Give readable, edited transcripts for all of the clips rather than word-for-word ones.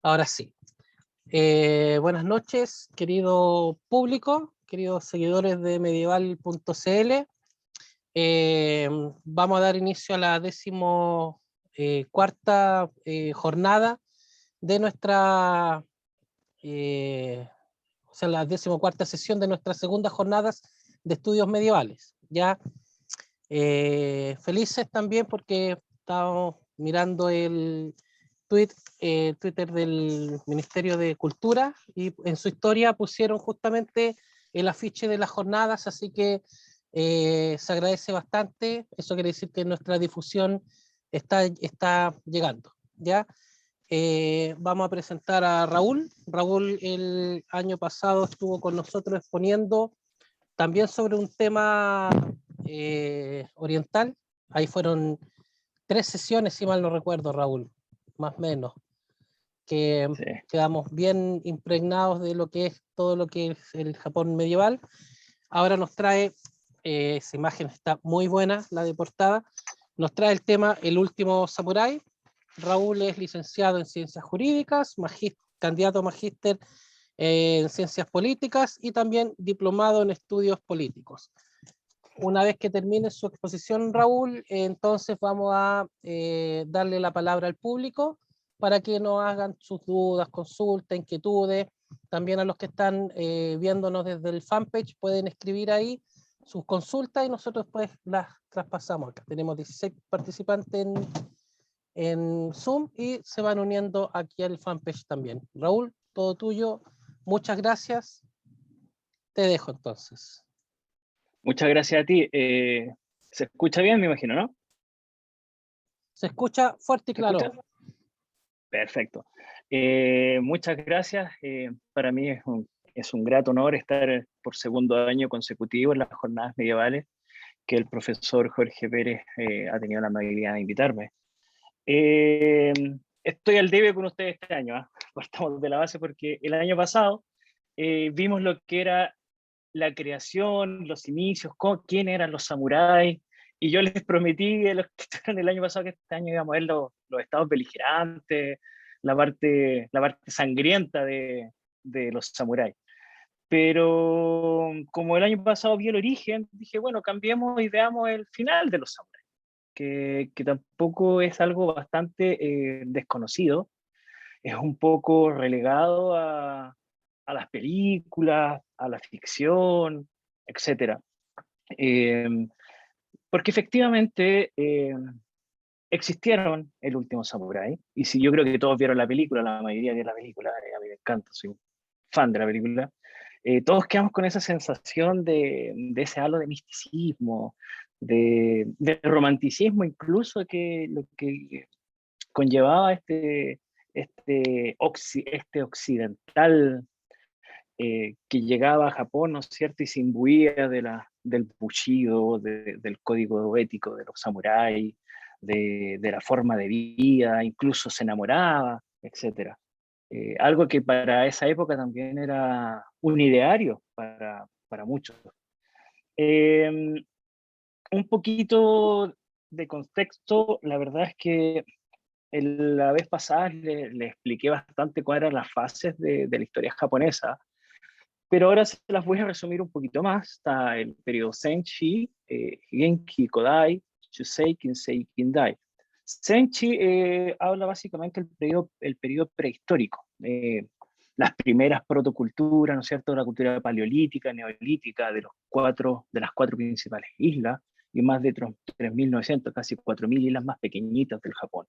Ahora sí. Buenas noches, querido público, queridos seguidores de medieval.cl. Vamos a dar inicio a la cuarta jornada de nuestra, o sea, la 14ª sesión de nuestras segundas jornadas de estudios medievales. Ya felices también porque estamos mirando el Twitter del Ministerio de Cultura y en su historia pusieron justamente el afiche de las jornadas, así que se agradece bastante. Eso quiere decir que nuestra difusión está llegando. ¿Ya? Vamos a presentar a Raúl. Raúl el año pasado estuvo con nosotros exponiendo también sobre un tema oriental. Ahí fueron 3 sesiones, si mal no recuerdo, Raúl, más o menos, que Sí. quedamos bien impregnados de lo que es todo lo que es el Japón medieval. Ahora nos trae, esa imagen está muy buena, la de portada, nos trae el tema El último samurái. Raúl es licenciado en Ciencias Jurídicas, candidato a magíster en Ciencias Políticas y también diplomado en Estudios Políticos. Una vez que termine su exposición, Raúl, entonces vamos a darle la palabra al público para que nos hagan sus dudas, consultas, inquietudes. También a los que están viéndonos desde el fanpage pueden escribir ahí sus consultas y nosotros pues las traspasamos acá. Tenemos 16 participantes en Zoom y se van uniendo aquí al fanpage también. Raúl, todo tuyo. Muchas gracias. Te dejo entonces. Muchas gracias a ti. ¿Se escucha bien, me imagino, no? Se escucha fuerte y ¿Se claro. escucha? Perfecto. Muchas gracias. Para mí es un grato honor estar por segundo año consecutivo en las jornadas medievales que el profesor Jorge Pérez ha tenido la amabilidad de invitarme. Eh, Estoy al debe con ustedes este año, ¿eh? Partamos de la base porque el año pasado vimos lo que era la creación, los inicios, quién eran los samuráis, y yo les prometí a los que estuvieron el año pasado que este año íbamos a ver los estados beligerantes, la parte sangrienta de los samuráis. Pero como el año pasado vi el origen, dije, bueno, cambiemos y veamos el final de los samuráis, que tampoco es algo bastante desconocido, es un poco relegado a las películas, a la ficción, etcétera. Eh, Porque efectivamente existieron El último samurái, y si yo creo que todos vieron la película, la mayoría vio la película, a mí me encanta, soy un fan de la película, todos quedamos con esa sensación de ese halo de misticismo, de romanticismo incluso, que lo que conllevaba este occidental que llegaba a Japón, ¿no es cierto? Y se imbuía del bushido, del código ético de los samuráis, de la forma de vida, incluso se enamoraba, etc. Algo que para esa época también era un ideario para muchos. Eh, un poquito de contexto, la verdad es que la vez pasada le expliqué bastante cuáles eran las fases de la historia japonesa, pero ahora se las voy a resumir un poquito más. Está el periodo Senshi, Genki, Kodai, Shusei, Kinsei, Kindai. Senshi habla básicamente el periodo prehistórico, las primeras protoculturas, ¿no es cierto?, la cultura paleolítica, neolítica de las cuatro principales islas y más de 3.900, casi 4.000 islas más pequeñitas del Japón.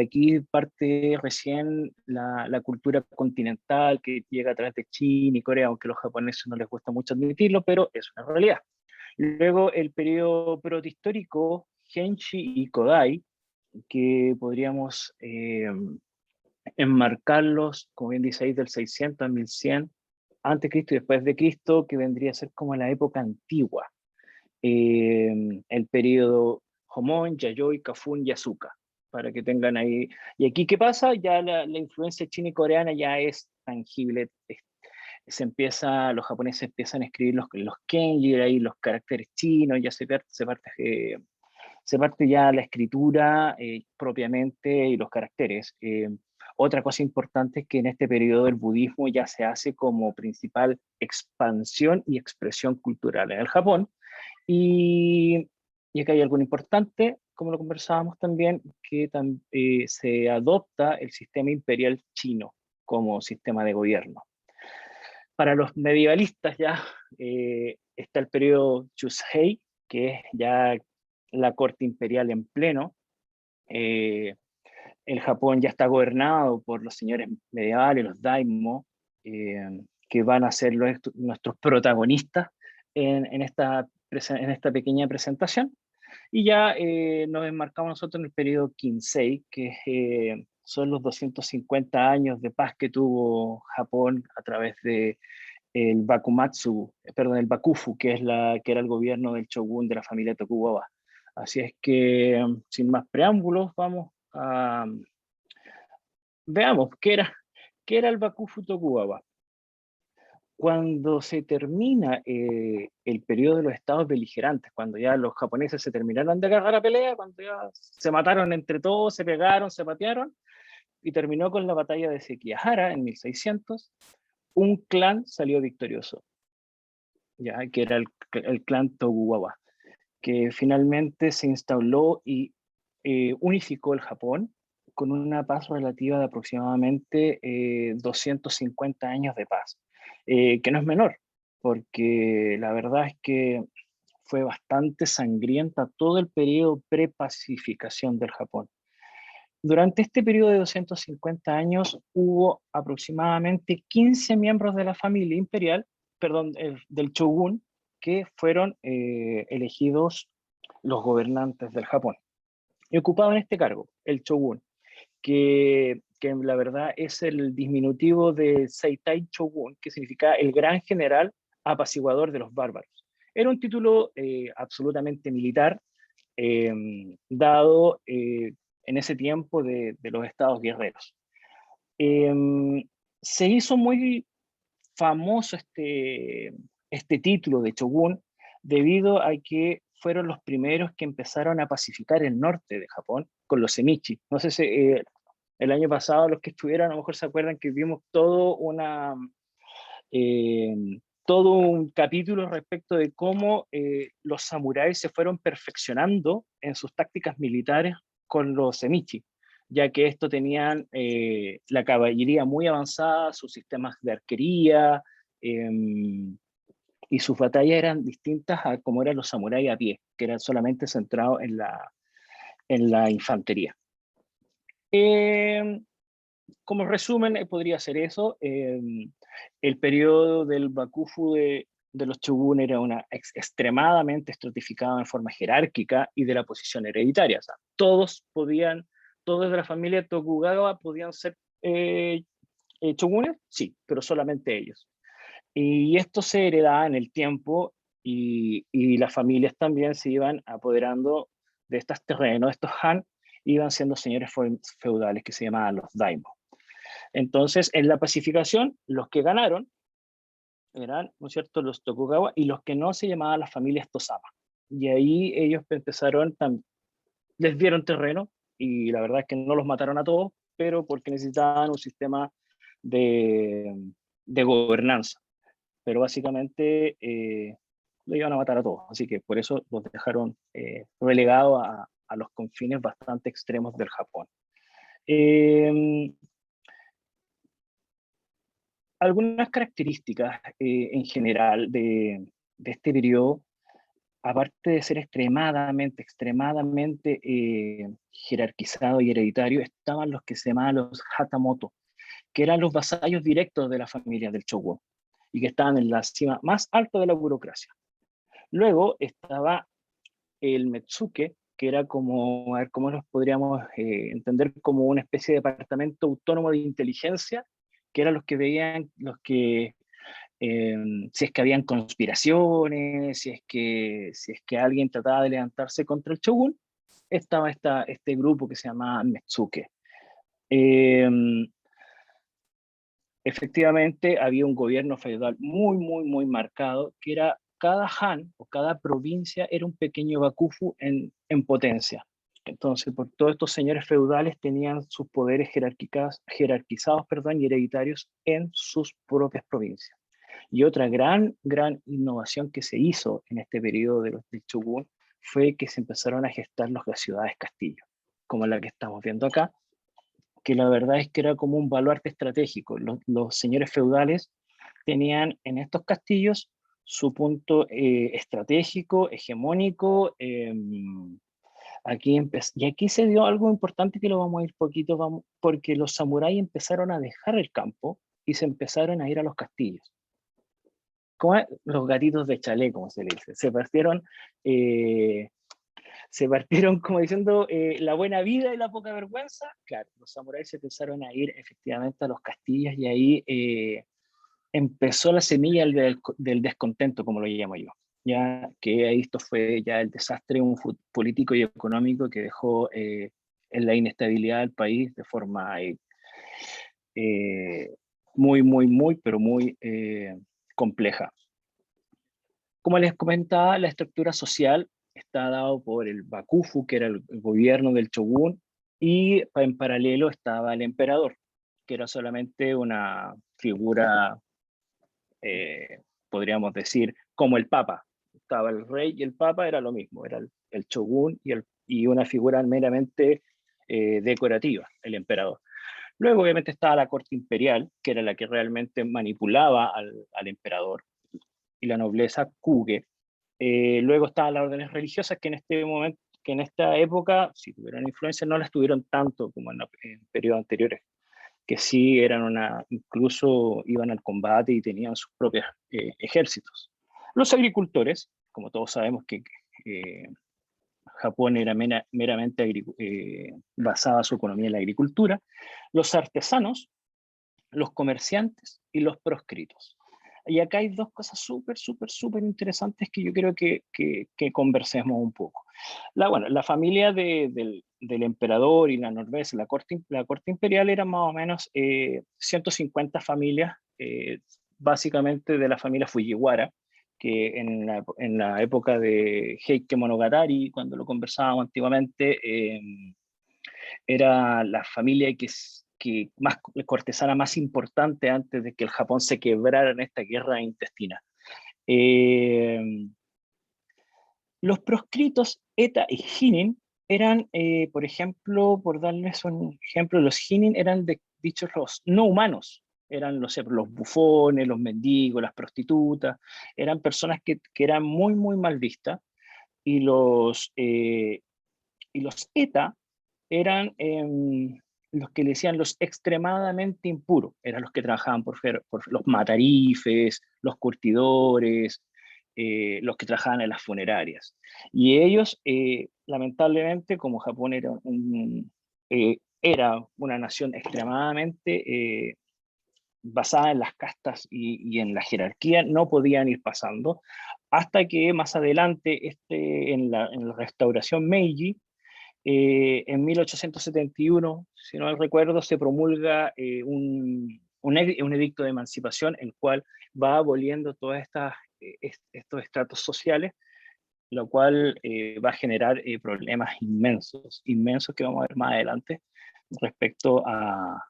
Aquí parte recién la cultura continental que llega a través de China y Corea, aunque a los japoneses no les gusta mucho admitirlo, pero es una realidad. Luego el periodo protohistórico, Genshi y Kodai, que podríamos enmarcarlos, como bien dice ahí, del 600 al 1100 antes de Cristo y después de Cristo, que vendría a ser como la época antigua. El periodo Homon, Yayoi, Kafun y Asuka, para que tengan ahí. Y aquí, ¿qué pasa? Ya la influencia china y coreana ya es tangible. Los japoneses empiezan a escribir los kanji, ahí los caracteres chinos, ya se parte ya la escritura propiamente y los caracteres. Otra cosa importante es que en este periodo el budismo ya se hace como principal expansión y expresión cultural en el Japón. Y acá hay algo importante, como lo conversábamos también, que se adopta el sistema imperial chino como sistema de gobierno. Para los medievalistas ya está el periodo Chusei, que es ya la corte imperial en pleno. El Japón ya está gobernado por los señores medievales, los daimyo, que van a ser nuestros protagonistas en esta pequeña presentación. Y ya nos enmarcamos nosotros en el periodo Kinsei, que son los 250 años de paz que tuvo Japón a través de el el Bakufu, que era el gobierno del shogun de la familia Tokugawa. Así es que, sin más preámbulos, veamos qué era el Bakufu Tokugawa. Cuando se termina el periodo de los estados beligerantes, cuando ya los japoneses se terminaron de agarrar a pelea, cuando ya se mataron entre todos, se pegaron, se patearon, y terminó con la batalla de Sekigahara en 1600, un clan salió victorioso, ya que era el clan Tokugawa, que finalmente se instaló y unificó el Japón con una paz relativa de aproximadamente 250 años de paz, que no es menor, porque la verdad es que fue bastante sangrienta todo el periodo pre-pacificación del Japón. Durante este periodo de 250 años hubo aproximadamente 15 miembros de la familia imperial, perdón, del shogun, que fueron elegidos los gobernantes del Japón. Y ocupaban este cargo, el shogun, que la verdad es el diminutivo de Seitai Shogun, que significa el gran general apaciguador de los bárbaros. Era un título absolutamente militar, dado en ese tiempo de los estados guerreros. Se hizo muy famoso este título de shogun debido a que fueron los primeros que empezaron a pacificar el norte de Japón con los Emichi. No sé si el año pasado los que estuvieron a lo mejor se acuerdan que vimos todo un capítulo respecto de cómo los samuráis se fueron perfeccionando en sus tácticas militares con los Emichi, ya que esto tenían la caballería muy avanzada, sus sistemas de arquería, y sus batallas eran distintas a como eran los samuráis a pie, que eran solamente centrados en la infantería. Como resumen, podría ser eso. El periodo del Bakufu de los shogun era extremadamente estratificado en forma jerárquica y de la posición hereditaria. O sea, todos de la familia Tokugawa podían ser shogunes, sí, pero solamente ellos. Y esto se heredaba en el tiempo y las familias también se iban apoderando de estos terrenos, estos han, iban siendo señores feudales que se llamaban los daimyo. Entonces, en la pacificación, los que ganaron eran, ¿no es cierto?, los Tokugawa, y los que no se llamaban las familias Tosama. Y ahí ellos empezaron, les dieron terreno, y la verdad es que no los mataron a todos, pero porque necesitaban un sistema de gobernanza. Pero básicamente lo iban a matar a todos, así que por eso los dejaron relegados a los confines bastante extremos del Japón. Algunas características en general de este periodo, aparte de ser extremadamente jerarquizado y hereditario, estaban los que se llamaban los hatamoto, que eran los vasallos directos de la familia del shogun y que estaban en la cima más alta de la burocracia. Luego estaba el metsuke, que era como, a ver, ¿cómo los podríamos entender? Como una especie de departamento autónomo de inteligencia, que eran los que veían, si es que habían conspiraciones, si es que alguien trataba de levantarse contra el shogun, estaba este grupo que se llamaba Metsuke. Efectivamente, había un gobierno feudal muy marcado, que era cada han o cada provincia era un pequeño bakufu en potencia. Entonces, por todos estos señores feudales tenían sus poderes jerarquizados, perdón, y hereditarios en sus propias provincias. Y otra gran innovación que se hizo en este periodo del Shogun fue que se empezaron a gestar las ciudades-castillo, como la que estamos viendo acá, que la verdad es que era como un baluarte estratégico. Los señores feudales tenían en estos castillos su punto estratégico, hegemónico. Y aquí se dio algo importante que lo vamos a ir poquito, porque los samuráis empezaron a dejar el campo y se empezaron a ir a los castillos. Como los gatitos de Chalé, como se le dice. Se partieron como diciendo la buena vida y la poca vergüenza. Claro, los samuráis se empezaron a ir efectivamente a los castillos y ahí empezó la semilla del descontento, como lo llamo yo. Ya que ahí esto fue ya el desastre político y económico que dejó en la inestabilidad del país de forma pero muy compleja. Como les comentaba, la estructura social está dado por el Bakufu, que era el gobierno del shogun, y en paralelo estaba el emperador, que era solamente una figura, podríamos decir, como el papa. Estaba el rey y el papa, era lo mismo, era el shogun y una figura meramente decorativa, el emperador. Luego obviamente estaba la corte imperial, que era la que realmente manipulaba al emperador, y la nobleza Kuge. Luego estaban las órdenes religiosas que en este momento, que en esta época, si tuvieron influencia, no las tuvieron tanto como en periodos anteriores, que sí incluso iban al combate y tenían sus propios ejércitos. Los agricultores, como todos sabemos que Japón era meramente basaba su economía en la agricultura, los artesanos, los comerciantes y los proscritos. Y acá hay dos cosas súper interesantes que yo quiero que conversemos un poco. La familia del emperador y la nobleza, la corte imperial, eran más o menos 150 familias, básicamente de la familia Fujiwara, que en la época de Heike Monogatari, cuando lo conversábamos antiguamente, era la familia que más cortesana más importante antes de que el Japón se quebrara en esta guerra intestina. Los proscritos Eta y Hinin eran, por ejemplo, por darles un ejemplo, los Hinin eran dichos los no humanos, eran los bufones, los mendigos, las prostitutas, eran personas que eran muy mal vistas, y los Eta eran los que le decían los extremadamente impuros, eran los que trabajaban por los matarifes, los curtidores, los que trabajaban en las funerarias. Y ellos, lamentablemente, como Japón era una nación extremadamente basada en las castas y en la jerarquía, no podían ir pasando, hasta que más adelante, en la restauración Meiji, en 1871, si no recuerdo, se promulga un edicto de emancipación, el cual va aboliendo todos estos estratos sociales, lo cual va a generar problemas inmensos que vamos a ver más adelante respecto a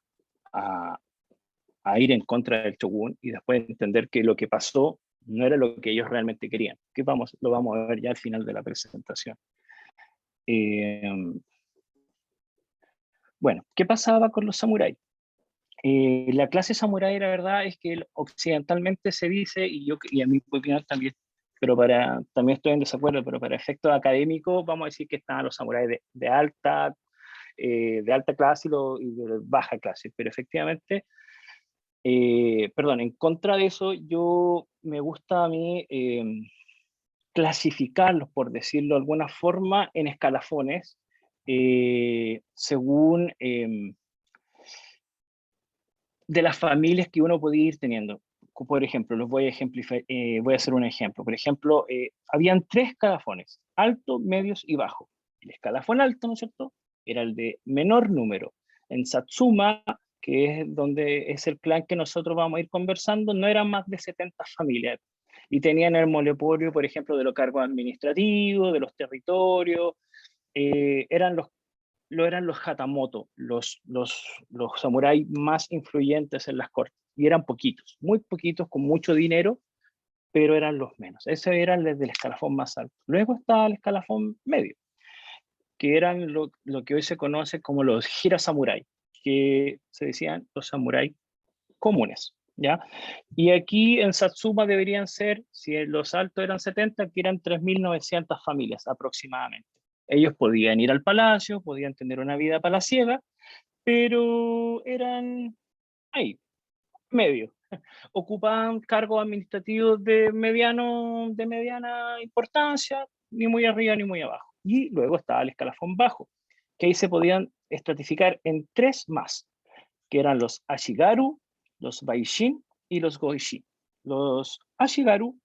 ir en contra del shogun, y después entender que lo que pasó no era lo que ellos realmente querían, que lo vamos a ver ya al final de la presentación. Bueno, ¿qué pasaba con los samuráis? La clase samurái, la verdad es que occidentalmente se dice, y a mi opinión también, pero también estoy en desacuerdo, pero para efectos académicos vamos a decir que estaban los samuráis de alta clase y de baja clase, pero efectivamente, en contra de eso, me gusta a mí clasificarlos, por decirlo de alguna forma, en escalafones, según de las familias que uno podía ir teniendo. Por ejemplo, los voy a ejemplificar, voy a hacer un ejemplo. Por ejemplo, habían 3 escalafones, alto, medios y bajo. El escalafón alto, ¿no es cierto?, era el de menor número. En Satsuma, que es donde es el clan que nosotros vamos a ir conversando, no eran más de 70 familias. Y tenían el monopolio, por ejemplo, de los cargos administrativos, de los territorios, eran los hatamoto, los samuráis más influyentes en las cortes, y eran poquitos, muy poquitos, con mucho dinero, pero eran los menos. Ese era el del escalafón más alto. Luego estaba el escalafón medio, que eran lo que hoy se conoce como los gira samurai, que se decían los samuráis comunes, ¿ya? Y aquí en Satsuma deberían ser, si en los altos eran 70, aquí eran 3.900 familias aproximadamente. Ellos podían ir al palacio, podían tener una vida palaciega, pero eran ahí, medio. Ocupaban cargos administrativos de mediana importancia, ni muy arriba ni muy abajo. Y luego estaba el escalafón bajo, que ahí se podían estratificar en tres más, que eran los Ashigaru, los Baishin y los Goishin. Los Ashigaru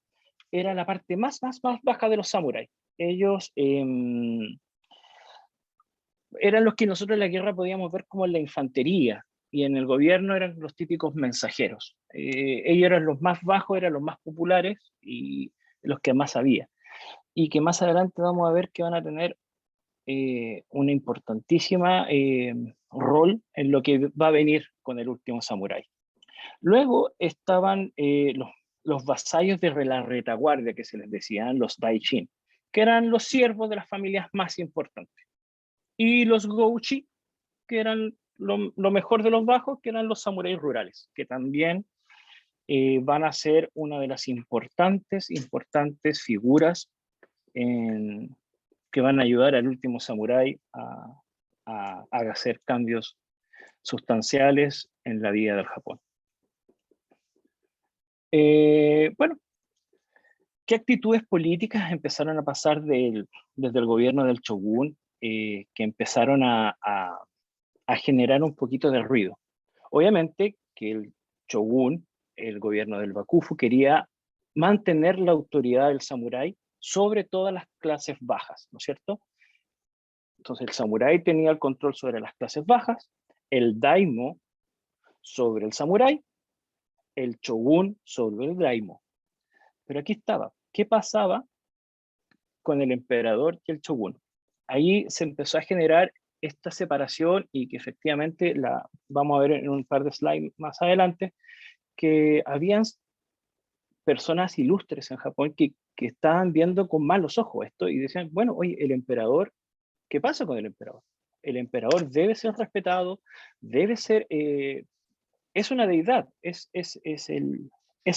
era la parte más baja de los samuráis. Ellos eran los que nosotros en la guerra podíamos ver como en la infantería, y en el gobierno eran los típicos mensajeros. Ellos eran los más bajos, eran los más populares y los que más sabían. Y que más adelante vamos a ver que van a tener una importantísima rol en lo que va a venir con el último samurái. Luego estaban los vasallos de la retaguardia, que se les decían los daishin, que eran los siervos de las familias más importantes. Y los gouchi, que eran lo mejor de los bajos, que eran los samuráis rurales, que también van a ser una de las importantes figuras que van a ayudar al último samurái a hacer cambios sustanciales en la vida del Japón. Bueno, ¿qué actitudes políticas empezaron a pasar desde el gobierno del Shogun, que empezaron a generar un poquito de ruido? Obviamente que el Shogun, el gobierno del Bakufu, quería mantener la autoridad del samurái sobre todas las clases bajas, ¿no es cierto? Entonces el samurái tenía el control sobre las clases bajas, el daimyo sobre el samurái, el shogun sobre el daimyo. Pero aquí estaba, ¿qué pasaba con el emperador y el shogun? Ahí se empezó a generar esta separación, y que efectivamente la vamos a ver en un par de slides más adelante, que habían personas ilustres en Japón que estaban viendo con malos ojos esto y decían, bueno, oye, el emperador, ¿qué pasa con el emperador? El emperador debe ser respetado, debe ser, es una deidad, es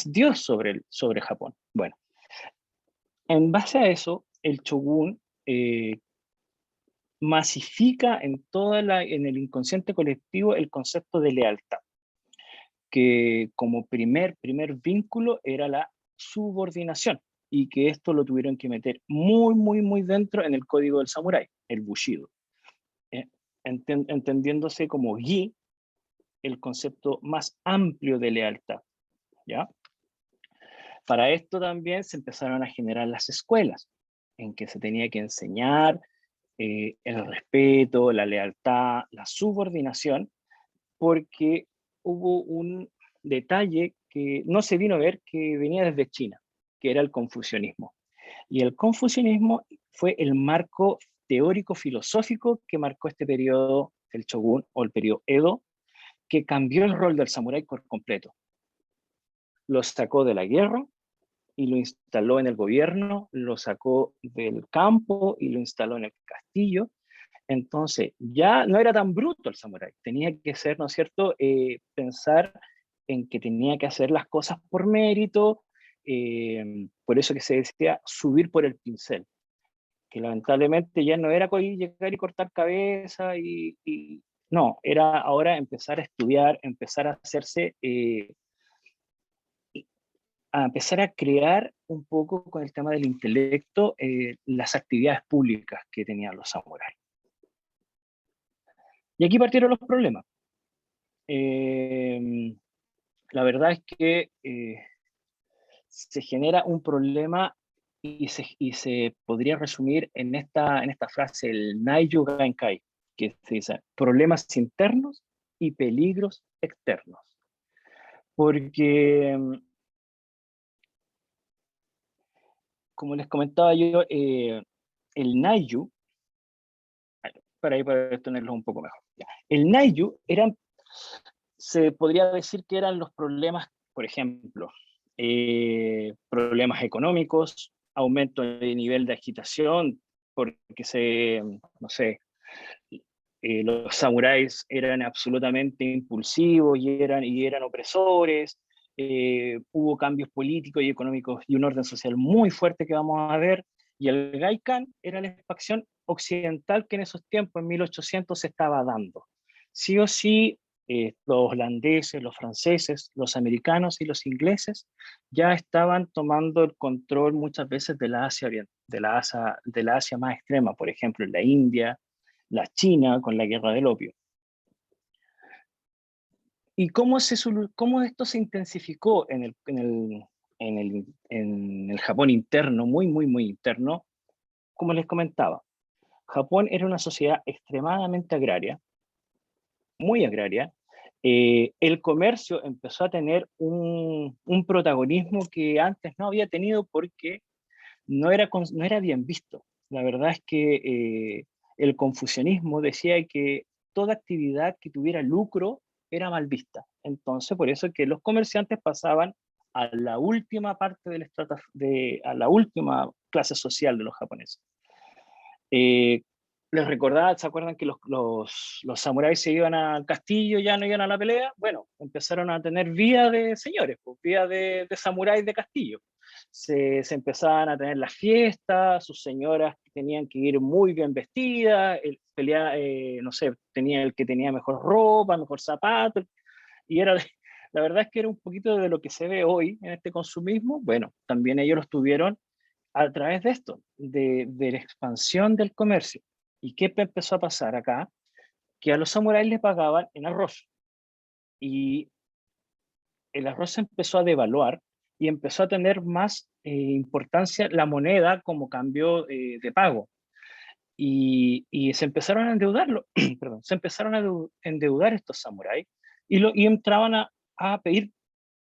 Dios sobre Japón. Bueno, en base a eso, el shogun masifica en el inconsciente colectivo el concepto de lealtad, que como primer vínculo era la subordinación, y que esto lo tuvieron que meter muy dentro en el código del samurái, el bushido, entendiéndose como gi, el concepto más amplio de lealtad, ¿ya? Para esto también se empezaron a generar las escuelas, en que se tenía que enseñar el respeto, la lealtad, la subordinación, porque hubo un detalle que no se vino a ver, que venía desde China, que era el confucianismo. Y el confucianismo fue el marco teórico filosófico que marcó este periodo del Shogun o el periodo Edo, que cambió el rol del samurái por completo. Lo sacó de la guerra y lo instaló en el gobierno, lo sacó del campo y lo instaló en el castillo. Entonces, ya no era tan bruto el samurái, tenía que ser, ¿no es cierto?, pensar en que tenía que hacer las cosas por mérito, por eso que se decía subir por el pincel, que lamentablemente ya no era llegar y cortar cabeza, no, era ahora empezar a estudiar, empezar a hacerse, a empezar a crear un poco con el tema del intelecto las actividades públicas que tenían los samuráis. Y aquí partieron los problemas. La verdad es que se genera un problema, y se podría resumir en esta frase, el Naiju Genkai, que se dice problemas internos y peligros externos. Porque, como les comentaba yo, el Naiju para ahí poder tenerlos un poco mejor. Ya. El Naiju se podría decir que eran los problemas, por ejemplo, problemas económicos, aumento de nivel de agitación, porque no sé, los samuráis eran absolutamente impulsivos y eran opresores, hubo cambios políticos y económicos y un orden social muy fuerte que vamos a ver, y el Gaikan era la facción occidental que en esos tiempos, en 1800, se estaba dando. Sí o sí, los holandeses, los franceses, los americanos y los ingleses ya estaban tomando el control muchas veces de la Asia Oriental, de la Asia más extrema, por ejemplo, en la India, la China con la guerra del opio. ¿Y cómo esto se intensificó en el Japón interno, muy, muy, muy interno? Como les comentaba, Japón era una sociedad extremadamente agraria, muy agraria. El comercio empezó a tener un protagonismo que antes no había tenido porque no era bien visto. La verdad es que el confucianismo decía que toda actividad que tuviera lucro era mal vista. Entonces, por eso que los comerciantes pasaban a la última parte a la última clase social de los japoneses. Eh, les recordaba, ¿se acuerdan que los samuráis se iban al castillo, ya no iban a la pelea? Bueno, empezaron a tener vida de señores, pues, vida de samuráis de castillo. Se empezaban a tener las fiestas, sus señoras tenían que ir muy bien vestidas, no sé, tenía el que tenía mejor ropa, mejor zapato, y la verdad es que era un poquito de lo que se ve hoy en este consumismo. Bueno, también ellos los tuvieron a través de esto, de la expansión del comercio. ¿Y qué empezó a pasar acá? Que a los samuráis les pagaban en arroz. Y el arroz se empezó a devaluar y empezó a tener más importancia la moneda como cambio de pago. Y se empezaron a endeudarlo, perdón, se empezaron a endeudar estos samuráis y entraban a pedir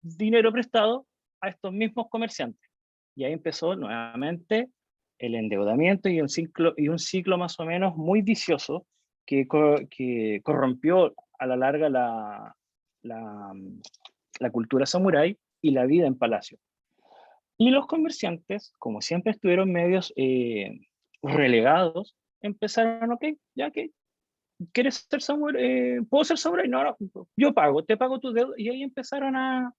dinero prestado a estos mismos comerciantes. Y ahí empezó nuevamente el endeudamiento y un ciclo más o menos muy vicioso que corrompió a la larga la, la cultura samurái y la vida en palacio. Y los comerciantes, como siempre estuvieron medios relegados, empezaron, ok, ya que ¿quieres ser samurái? ¿Puedo ser samurái? No, no, yo pago, te pago tu deuda. Y ahí empezaron a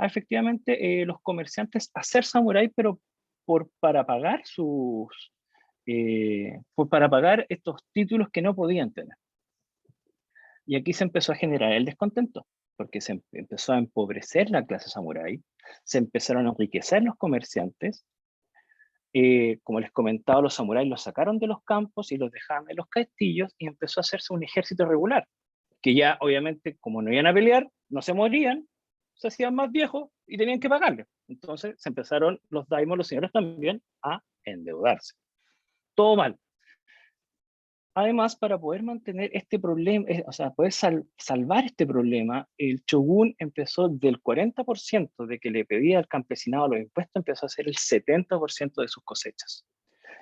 efectivamente los comerciantes a ser samurái, pero para pagar para pagar estos títulos que no podían tener. Y aquí se empezó a generar el descontento, porque se empezó a empobrecer la clase samurái, se empezaron a enriquecer los comerciantes. Como les comentaba, los samuráis los sacaron de los campos y los dejaban en los castillos y empezó a hacerse un ejército regular, que ya obviamente como no iban a pelear, no se morían, se hacían más viejos y tenían que pagarle. Entonces se empezaron los daimos, los señores también, a endeudarse. Todo mal. Además, para poder mantener este problema, o sea, poder salvar este problema, el shogun empezó del 40% de que le pedía al campesinado los impuestos, empezó a hacer el 70% de sus cosechas.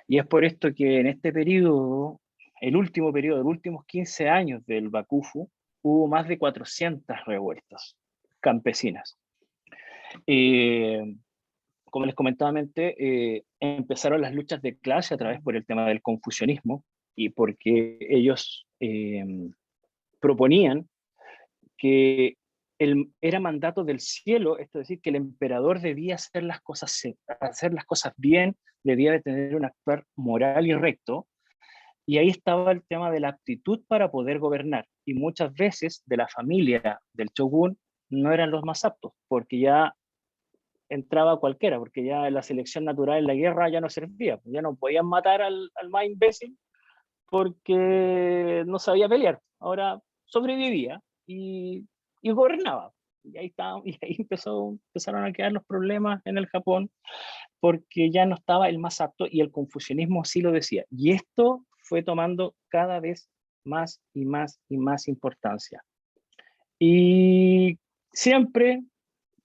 Y es por esto que en este periodo, el último periodo, los últimos 15 años del Bakufu, hubo más de 400 revueltas campesinas. Como les comentaba antes, empezaron las luchas de clase a través por el tema del confucianismo y porque ellos proponían que era mandato del cielo, esto es decir, que el emperador debía hacer las cosas bien, debía de tener un actuar moral y recto, y ahí estaba el tema de la aptitud para poder gobernar, y muchas veces de la familia del shogun no eran los más aptos, porque ya entraba cualquiera, porque ya la selección natural en la guerra ya no servía, ya no podían matar al más imbécil porque no sabía pelear, ahora sobrevivía y gobernaba. Y ahí, y ahí empezaron a quedar los problemas en el Japón porque ya no estaba el más apto y el confucianismo sí lo decía. Y esto fue tomando cada vez más y más y más importancia. Y siempre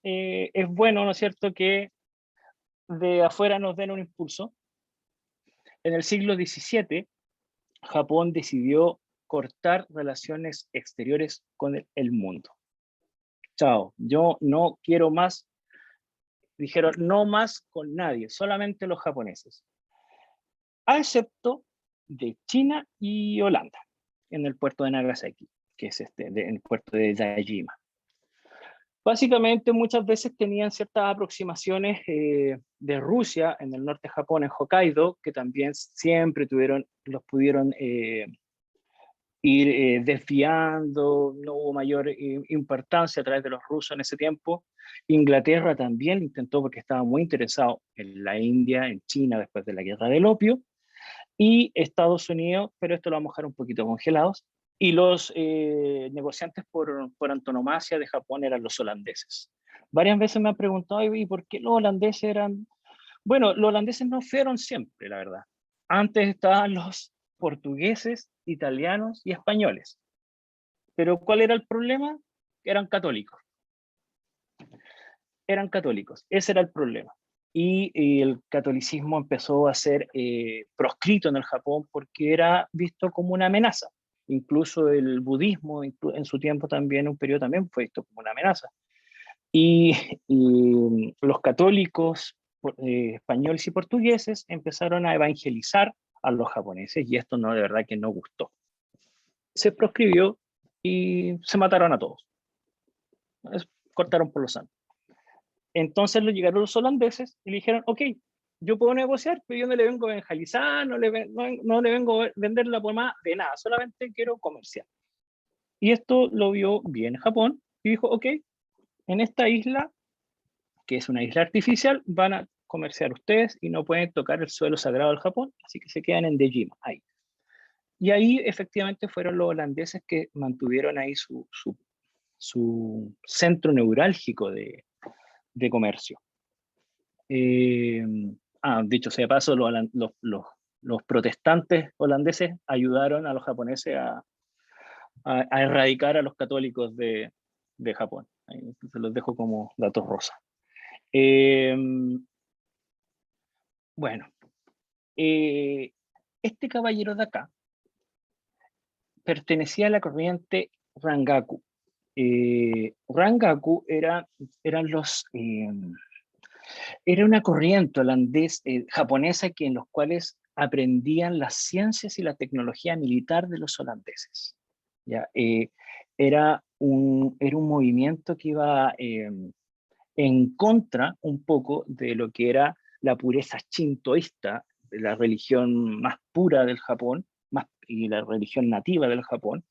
es bueno, ¿no es cierto?, que de afuera nos den un impulso. En el siglo XVII Japón decidió cortar relaciones exteriores con el mundo. Chao, yo no quiero más, dijeron, no más con nadie, solamente los japoneses, a excepto de China y Holanda, en el puerto de Nagasaki, que es en el puerto de Dajima. Básicamente muchas veces tenían ciertas aproximaciones de Rusia en el norte de Japón, en Hokkaido, que también siempre los pudieron ir desviando, no hubo mayor importancia a través de los rusos en ese tiempo. Inglaterra también lo intentó porque estaba muy interesado en la India, en China después de la guerra del opio, y Estados Unidos, pero esto lo vamos a dejar un poquito congelados, y los negociantes por antonomasia de Japón eran los holandeses. Varias veces me han preguntado, ¿y por qué los holandeses eran? Bueno, los holandeses no fueron siempre, la verdad. Antes estaban los portugueses, italianos y españoles. Pero ¿cuál era el problema? Eran católicos. Eran católicos, ese era el problema. Y el catolicismo empezó a ser proscrito en el Japón porque era visto como una amenaza. Incluso el budismo en su tiempo también, un periodo también fue visto como una amenaza. Y los católicos españoles y portugueses empezaron a evangelizar a los japoneses y esto no, de verdad que no gustó. Se proscribió y se mataron a todos. Cortaron por los sanos. Entonces llegaron los holandeses y le dijeron, ok, yo puedo negociar, pero yo no le vengo a evangelizar, no le vengo a vender la pomada de nada, solamente quiero comerciar. Y esto lo vio bien Japón y dijo, ok, en esta isla, que es una isla artificial, van a comerciar ustedes y no pueden tocar el suelo sagrado del Japón, así que se quedan en Dejima, ahí. Y ahí efectivamente fueron los holandeses que mantuvieron ahí su centro neurálgico de comercio. Dicho sea de paso, los protestantes holandeses ayudaron a los japoneses a erradicar a los católicos de Japón. Ahí se los dejo como datos rosa. Bueno, este caballero de acá pertenecía a la corriente Rangaku. Rangaku era una corriente japonesa en los cuales aprendían las ciencias y la tecnología militar de los holandeses. ¿Ya? Era un movimiento que iba en contra un poco de lo que era la pureza shintoísta, la religión más pura del Japón, y la religión nativa del Japón,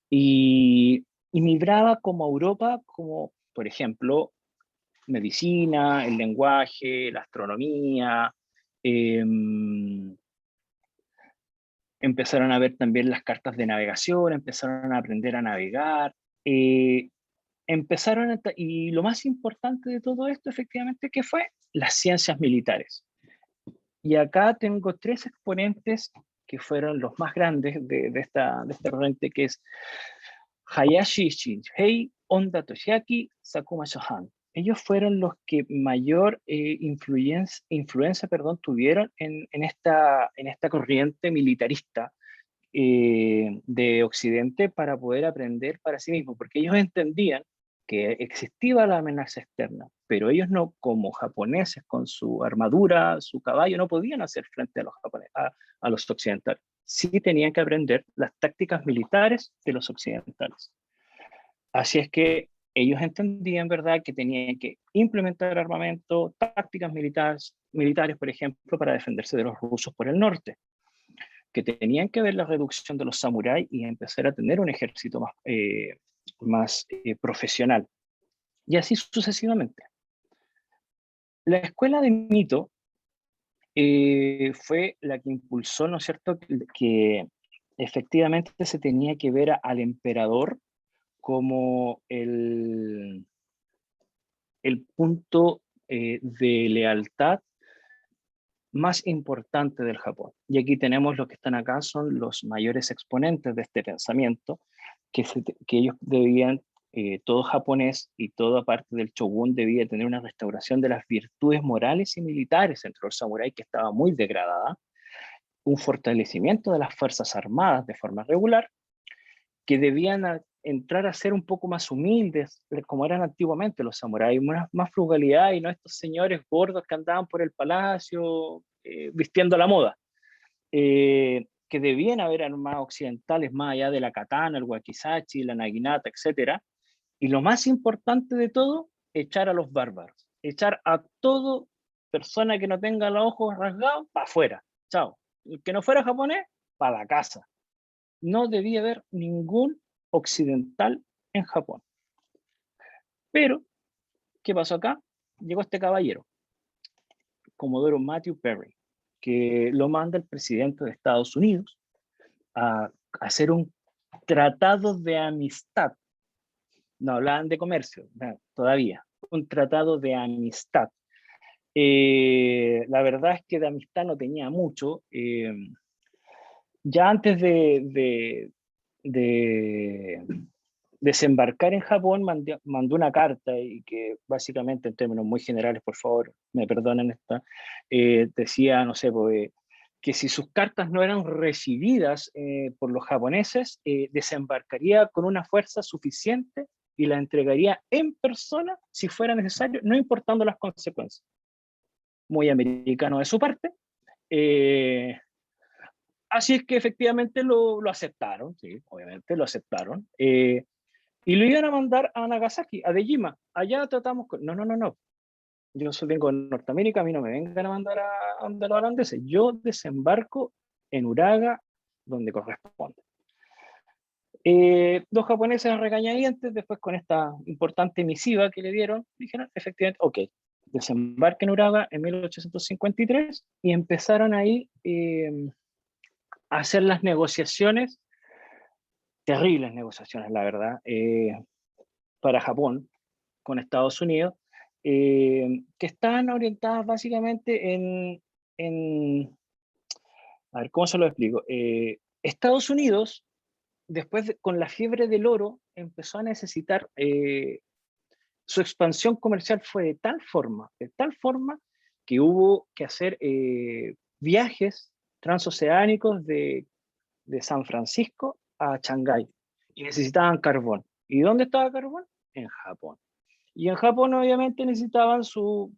y migraba como a Europa, como por ejemplo medicina, el lenguaje, la astronomía, empezaron a ver también las cartas de navegación, empezaron a aprender a navegar, y lo más importante de todo esto efectivamente, ¿qué fue? Las ciencias militares. Y acá tengo tres exponentes que fueron los más grandes de esta corriente, que es Hayashi Shinhei, Honda Toshiaki, Sakuma Shohan. Ellos fueron los que mayor influencia tuvieron en esta corriente militarista de Occidente para poder aprender para sí mismos, porque ellos entendían que existía la amenaza externa, pero ellos no, como japoneses, con su armadura, su caballo, no podían hacer frente a los japoneses, a los occidentales. Sí tenían que aprender las tácticas militares de los occidentales. Así es que ellos entendían, ¿verdad?, que tenían que implementar armamento, tácticas militares, por ejemplo, para defenderse de los rusos por el norte, que tenían que ver la reducción de los samuráis y empezar a tener un ejército más profesional. Y así sucesivamente. La escuela de Mito fue la que impulsó, ¿no es cierto?, que efectivamente se tenía que ver al emperador como el punto de lealtad más importante del Japón. Y aquí tenemos los que están acá, son los mayores exponentes de este pensamiento, que ellos debían, todo japonés y toda parte del shogun debía tener una restauración de las virtudes morales y militares entre los samuráis, que estaba muy degradada, un fortalecimiento de las Fuerzas Armadas de forma regular, que debían entrar a ser un poco más humildes, como eran antiguamente los samuráis, más frugalidad y no estos señores gordos que andaban por el palacio vistiendo a la moda. Que debían haber armas occidentales más allá de la katana, el wakizashi, la naginata, etc. Y lo más importante de todo, echar a los bárbaros, echar a todo persona que no tenga los ojos rasgados para afuera. Chao. El que no fuera japonés, para la casa. No debía haber ningún occidental en Japón. Pero, ¿qué pasó acá? Llegó este caballero, Comodoro Matthew Perry, que lo manda el presidente de Estados Unidos a hacer un tratado de amistad. No hablaban de comercio, no, todavía. Un tratado de amistad. La verdad es que de amistad no tenía mucho. Ya antes de desembarcar en Japón, mandó una carta y que básicamente, en términos muy generales, por favor, me perdonen esta, decía, no sé, pues, que si sus cartas no eran recibidas por los japoneses, desembarcaría con una fuerza suficiente y la entregaría en persona si fuera necesario, no importando las consecuencias. Muy americano de su parte. Así es que efectivamente lo aceptaron, sí, obviamente lo aceptaron. Y lo iban a mandar a Nagasaki, a Dejima. Allá tratamos con... No, no, no, no. Yo vengo de Norteamérica, a mí no me vengan a mandar a donde los holandeses. Yo desembarco en Uraga, donde corresponde. Los japoneses regañadientes, después con esta importante misiva que le dieron, dijeron efectivamente, ok, desembarque en Uraga en 1853 y empezaron ahí a hacer las negociaciones, terribles negociaciones, la verdad, para Japón con Estados Unidos, que estaban orientadas básicamente a ver, ¿cómo se lo explico? Estados Unidos, después con la fiebre del oro, empezó a necesitar, su expansión comercial fue de tal forma que hubo que hacer viajes transoceánicos de San Francisco a Shanghái y necesitaban carbón. ¿Y dónde estaba carbón? En Japón. Y en Japón obviamente necesitaban sus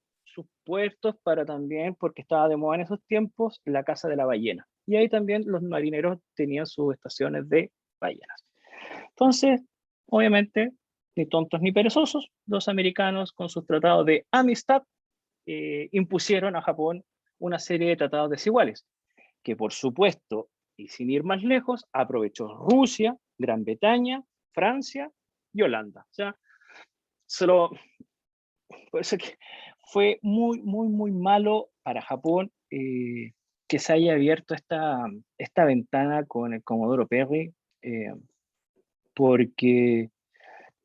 puertos para también, porque estaba de moda en esos tiempos, la caza de la ballena. Y ahí también los marineros tenían sus estaciones de ballenas. Entonces, obviamente, ni tontos ni perezosos, los americanos con sus tratados de amistad impusieron a Japón una serie de tratados desiguales, que por supuesto, y sin ir más lejos, aprovechó Rusia, Gran Bretaña, Francia y Holanda. O sea, solo, por eso que fue muy, muy, muy malo para Japón que se haya abierto esta ventana con el Comodoro Perry, porque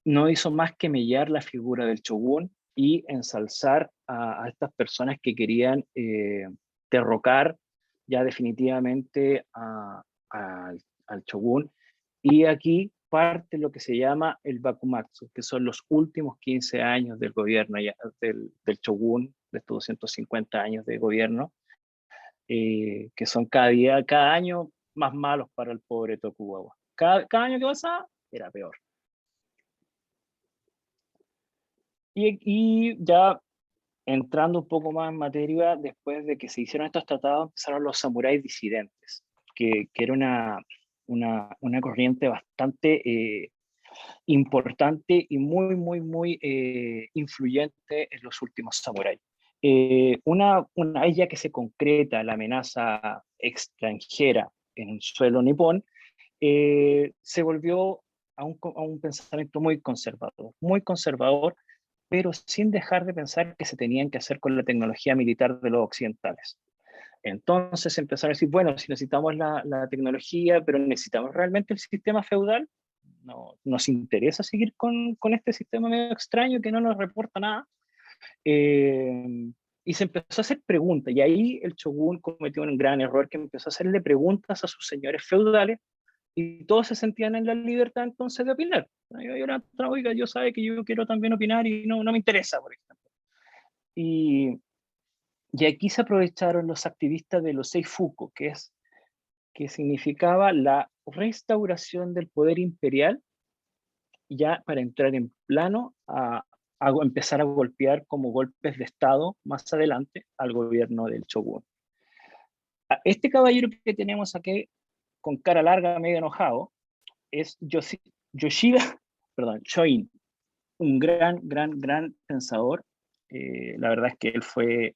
no hizo más que mellar la figura del shogun y ensalzar a estas personas que querían derrocar ya definitivamente al shogun. Y aquí parte lo que se llama el Bakumatsu, que son los últimos 15 años del gobierno del shogun, de estos 250 años de gobierno, que son cada año más malos para el pobre Tokugawa. Cada año que pasaba era peor. Y ya entrando un poco más en materia, después de que se hicieron estos tratados, empezaron los samuráis disidentes, que era una corriente bastante importante y muy, muy, muy influyente en los últimos samuráis. Una vez ya que se concreta la amenaza extranjera en el suelo nipón, se volvió a un pensamiento muy conservador, pero sin dejar de pensar que se tenían que hacer con la tecnología militar de los occidentales. Entonces empezaron a decir, bueno, si necesitamos la tecnología, pero necesitamos realmente el sistema feudal, no nos interesa seguir con este sistema medio extraño que no nos reporta nada. Y se empezó a hacer preguntas, y ahí el shogun cometió un gran error, que empezó a hacerle preguntas a sus señores feudales, y todos se sentían en la libertad entonces de opinar. Oiga, yo sabe que yo quiero también opinar y no me interesa, por ejemplo. Y aquí se aprovecharon los activistas de los Seifuku, que es que significaba la restauración del poder imperial, ya para entrar en plano a empezar a golpear como golpes de Estado más adelante al gobierno del Shogun. Este caballero que tenemos aquí, con cara larga, medio enojado, es Yoshida, perdón, Shoin, un gran pensador. La verdad es que él fue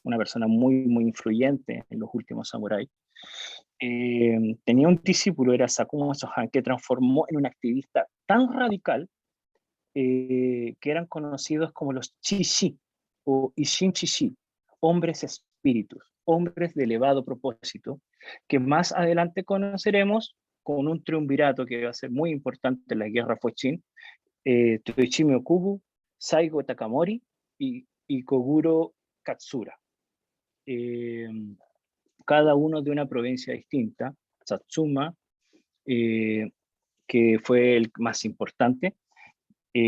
una persona muy influyente en los últimos samuráis. Tenía un discípulo, era Sakuma Sohan, que transformó en un activista tan radical que eran conocidos como los Chishi o Ishin Chishi, hombres espíritus, hombres de elevado propósito, que más adelante conoceremos con un triunvirato que va a ser muy importante en la guerra Fochin, Toichimi Okubu, Saigo Takamori y Koguro Katsura. Cada uno de una provincia distinta, Satsuma, que fue el más importante,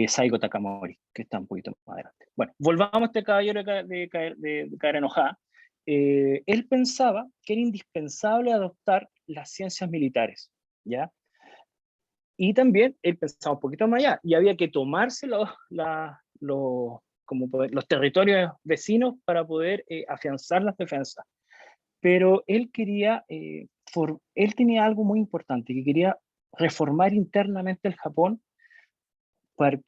Saigo Takamori, que está un poquito más adelante. Bueno, volvamos a este caballero de cara enojada. Él pensaba que era indispensable adoptar las ciencias militares, ¿ya? Y también él pensaba un poquito más allá, y había que tomarse los territorios vecinos para poder afianzar las defensas. Pero él quería, él tenía algo muy importante, que quería reformar internamente el Japón para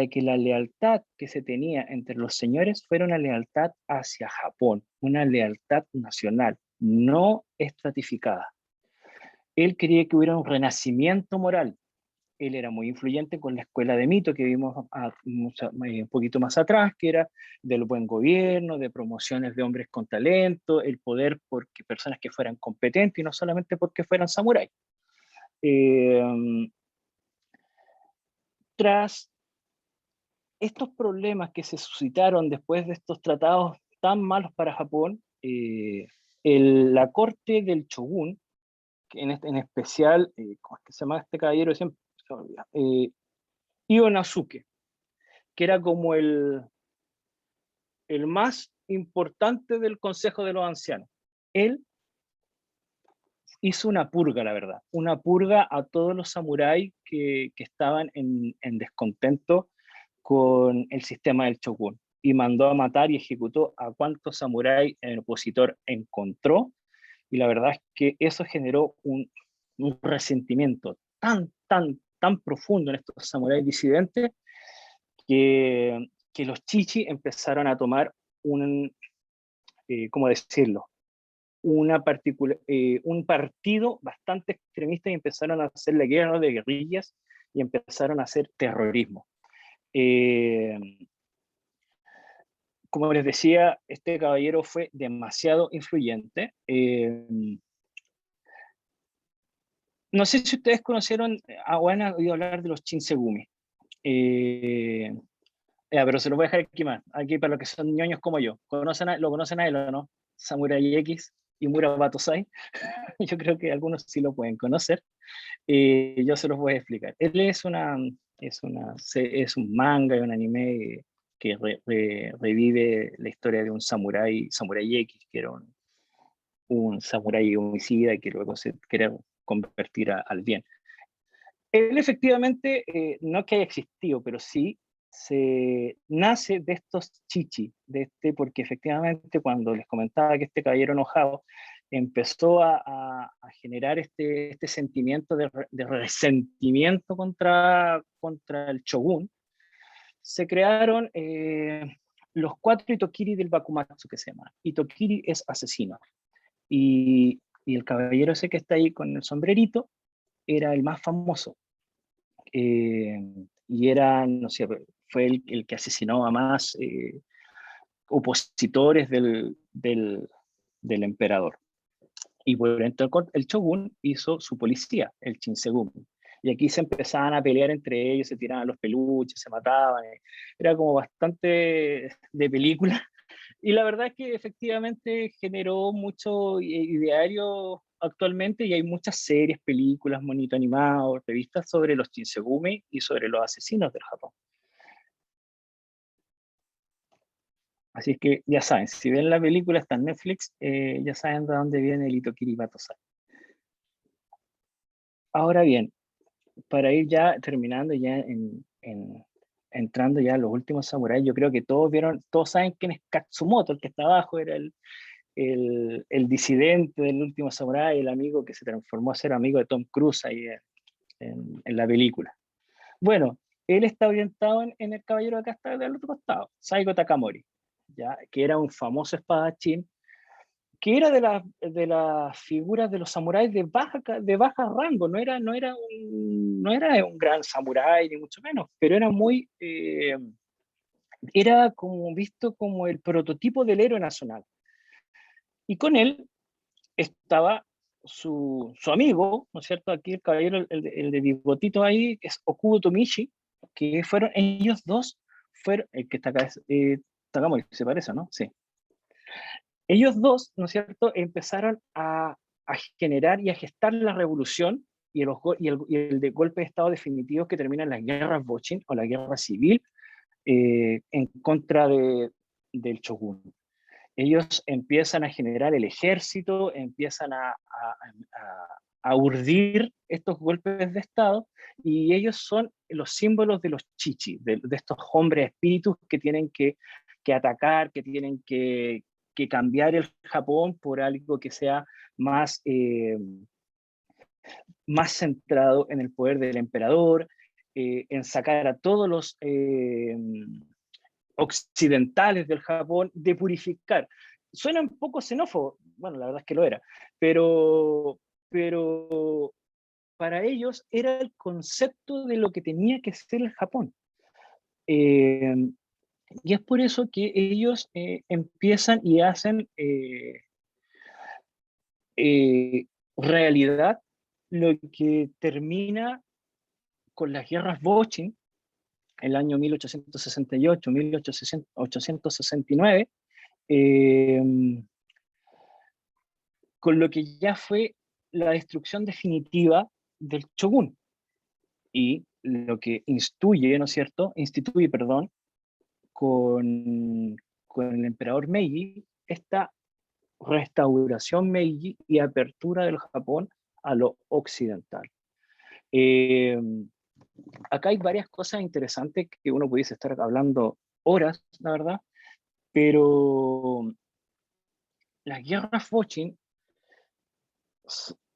que la lealtad que se tenía entre los señores fuera una lealtad hacia Japón, una lealtad nacional, no estratificada. Él quería que hubiera un renacimiento moral. Él era muy influyente con la escuela de Mito que vimos un poquito más atrás, que era del buen gobierno, de promociones de hombres con talento, el poder porque personas que fueran competentes y no solamente porque fueran samuráis. Tras estos problemas que se suscitaron después de estos tratados tan malos para Japón, la corte del Shogun, en especial, ¿cómo es que se llama este caballero? Siempre se me olvida. Ionazuke, que era como el más importante del Consejo de los Ancianos. Él hizo una purga, la verdad, una purga a todos los samuráis que estaban en descontento con el sistema del Shogun y mandó a matar y ejecutó a cuantos samuráis el opositor encontró, y la verdad es que eso generó un resentimiento tan profundo en estos samuráis disidentes que los chichi empezaron a tomar ¿cómo decirlo? Un partido bastante extremista y empezaron a hacer la guerra de guerrillas y empezaron a hacer terrorismo. Como les decía, este caballero fue demasiado influyente. No sé si ustedes conocieron o han oído hablar de los Shinsegumi. Pero se lo voy a dejar aquí más. Aquí para los que son ñoños como yo. ¿Lo conocen a él o no? Samurai X y Murabatosai. Yo creo que algunos sí lo pueden conocer. Yo se los voy a explicar. Él es un manga y un anime que revive la historia de un Samurai X, que era un samurái homicida y que luego se quiere convertir al bien. Él efectivamente, no que haya existido, pero sí se nace de estos chichi, porque efectivamente cuando les comentaba que este caballero enojado empezó a generar este sentimiento de resentimiento contra el shogun, se crearon los 4 Itokiri del Bakumatsu, que se llama. Itokiri es asesino. Y el caballero ese que está ahí con el sombrerito era el más famoso. Y era, no sé, fue el que asesinó a más opositores del emperador. Y por entonces el shogun hizo su policía, el Shinsegumi. Y aquí se empezaban a pelear entre ellos, se tiraban los peluches, se mataban. Era como bastante de película. Y la verdad es que efectivamente generó mucho ideario actualmente y hay muchas series, películas, monito animado, revistas sobre los Shinsegumi y sobre los asesinos del Japón. Así que ya saben, si ven la película, está en Netflix, ya saben de dónde viene el Itokiri Batosai. Ahora bien, para ir ya terminando, entrando ya a los últimos samuráis, yo creo que todos saben quién es Katsumoto, el que está abajo, era el disidente del último samurái, el amigo que se transformó a ser amigo de Tom Cruise ahí en la película. Bueno, él está orientado en el caballero de acá está del otro costado, Saigo Takamori, ¿ya? Que era un famoso espadachín, que era de las figuras de los samuráis de baja rango, no era un gran samurái, ni mucho menos, pero era como visto como el prototipo del héroe nacional. Y con él estaba su amigo, ¿no es cierto? Aquí el caballero, el de bigotito ahí, que es Okubo Tomichi, que fueron ellos dos, el que está acá es Takamori, se parece, ¿no? Sí. Ellos dos, ¿no es cierto?, empezaron a generar y a gestar la revolución y el de golpe de Estado definitivo que termina en las guerras Bochin o la guerra civil en contra del Shogun. Ellos empiezan a generar el ejército, empiezan a urdir estos golpes de Estado, y ellos son los símbolos de los chichi, de estos hombres espíritus que tienen que atacar, que tienen que cambiar el Japón por algo que sea más, más centrado en el poder del emperador, en sacar a todos los occidentales del Japón, de purificar. Suena un poco xenófobo, bueno, la verdad es que lo era, pero para ellos era el concepto de lo que tenía que ser el Japón. Eh, y es por eso que ellos empiezan y hacen eh, realidad lo que termina con las guerras Bochin, el año 1868, 1869, eh, con lo que ya fue la destrucción definitiva del Shogun y lo que instituye, perdón, con el emperador Meiji, esta restauración Meiji y apertura del Japón a lo occidental. Eh, Acá hay varias cosas interesantes que uno pudiese estar hablando horas, la verdad, pero las guerras Bochin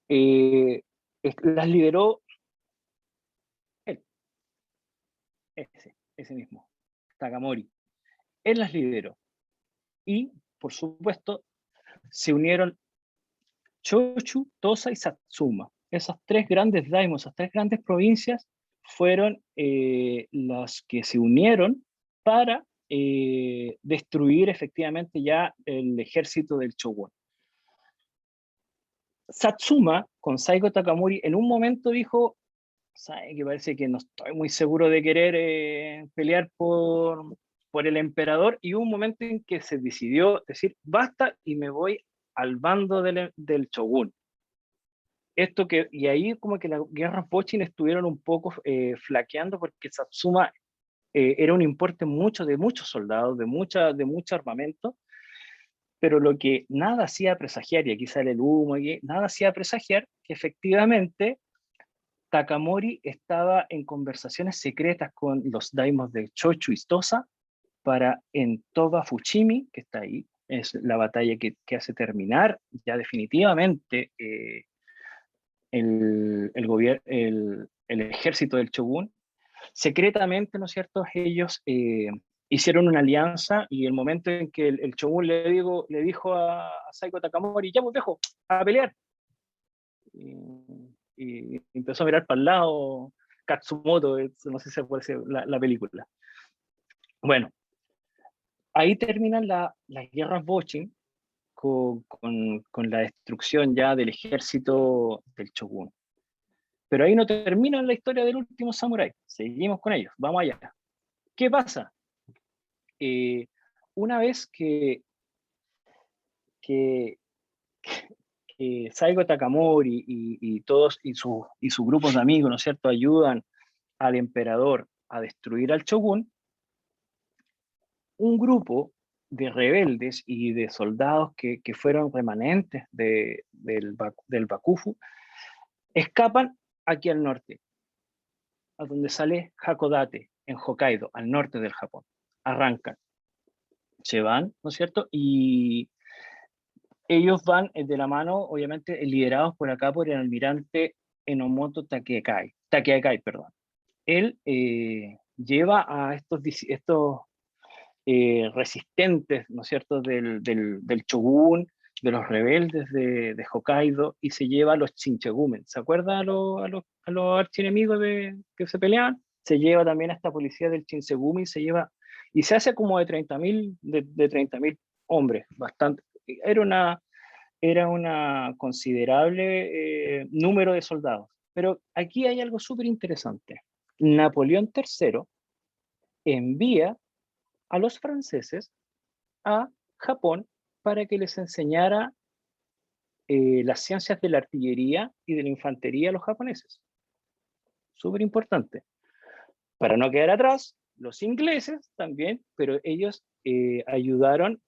eh, las lideró él, ese mismo, Takamori. Él las lideró. Y, por supuesto, se unieron Chochu, Tosa y Satsuma. Esas tres grandes daimos, esas tres grandes provincias fueron las que se unieron para destruir efectivamente ya el ejército del Shogun. Satsuma, con Saigo Takamori, en un momento dijo, sabe que parece que no estoy muy seguro de querer pelear por el emperador, y hubo un momento en que se decidió decir, basta, y me voy al bando del Shogun. Y ahí como que las guerras Bochin estuvieron un poco flaqueando, porque Satsuma era un importe de muchos soldados, de mucho armamento, pero lo que nada hacía presagiar, y aquí sale el humo, nada hacía presagiar que efectivamente Takamori estaba en conversaciones secretas con los daimos de Chochu y Tosa para en Toba Fushimi, que está ahí, es la batalla que hace terminar ya definitivamente el ejército del Shogun. Secretamente, ¿no es cierto?, ellos hicieron una alianza, y el momento en que el Shogun le dijo a Saigo Takamori, ya pues viejo, a pelear. Y empezó a mirar para el lado Katsumoto, no sé si se puede decir la película. Bueno, ahí terminan las guerras Bochin con la destrucción ya del ejército del Shogun. Pero ahí no termina la historia del último samurái, seguimos con ellos, vamos allá. ¿Qué pasa? Una vez que Saigo Takamori y todos y sus grupos de amigos, ¿no es cierto?, ayudan al emperador a destruir al Shogun, un grupo de rebeldes y de soldados que fueron remanentes del Bakufu escapan aquí al norte, a donde sale Hakodate, en Hokkaido, al norte del Japón. Arrancan, se van, ¿no es cierto? Y ellos van de la mano, obviamente, liderados por acá por el almirante Enomoto Takekai, perdón. Él lleva a estos resistentes, ¿no es cierto?, del shogun, de los rebeldes de Hokkaido, y se lleva a los Chinchegumen. ¿Se acuerda a los archienemigos que se peleaban? Se lleva también a esta policía del Chinchegumen, y se hace como de 30.000 de 30.000 hombres, bastante. Era una considerable número de soldados. Pero aquí hay algo súper interesante. Napoleón III envía a los franceses a Japón para que les enseñara las ciencias de la artillería y de la infantería a los japoneses. Súper importante. Para no quedar atrás, los ingleses también, pero ellos ayudaron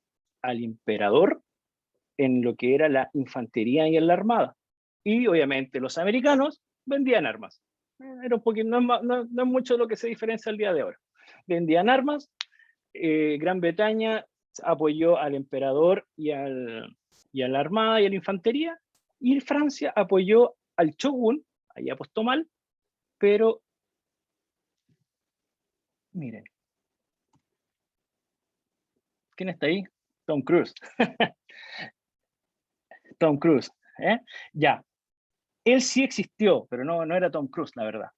al emperador en lo que era la infantería y en la armada. Y obviamente los americanos vendían armas. Era un poquito, no es mucho lo que se diferencia al día de ahora. Vendían armas. Gran Bretaña apoyó al emperador y a la armada y a la infantería, y Francia apoyó al shogun, ahí apostó mal, pero miren, ¿quién está ahí? Tom Cruise. Tom Cruise, ¿eh? Ya, él sí existió, pero no era Tom Cruise, la verdad.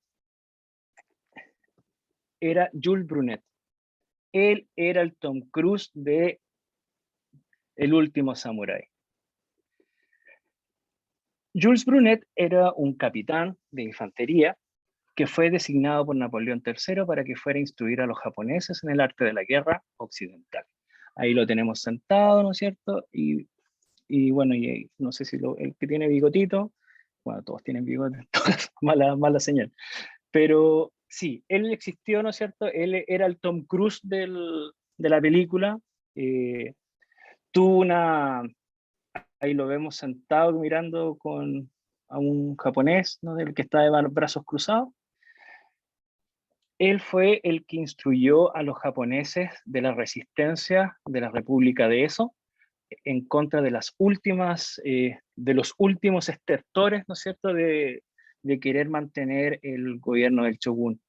Era Jules Brunet. Él era el Tom Cruise de El último samurái. Jules Brunet era un capitán de infantería que fue designado por Napoleón III para que fuera a instruir a los japoneses en el arte de la guerra occidental. Ahí lo tenemos sentado, ¿no es cierto? Y bueno, no sé si el que tiene bigotito, bueno, todos tienen bigote, mala señal. Pero sí, él existió, ¿no es cierto? Él era el Tom Cruise de la película. Tuvo ahí lo vemos sentado mirando a un japonés, ¿no?, del que está de brazos cruzados. Él fue el que instruyó a los japoneses de la resistencia de la República de Edo en contra de de los últimos estertores, ¿no es cierto?, de querer mantener el gobierno del shogun.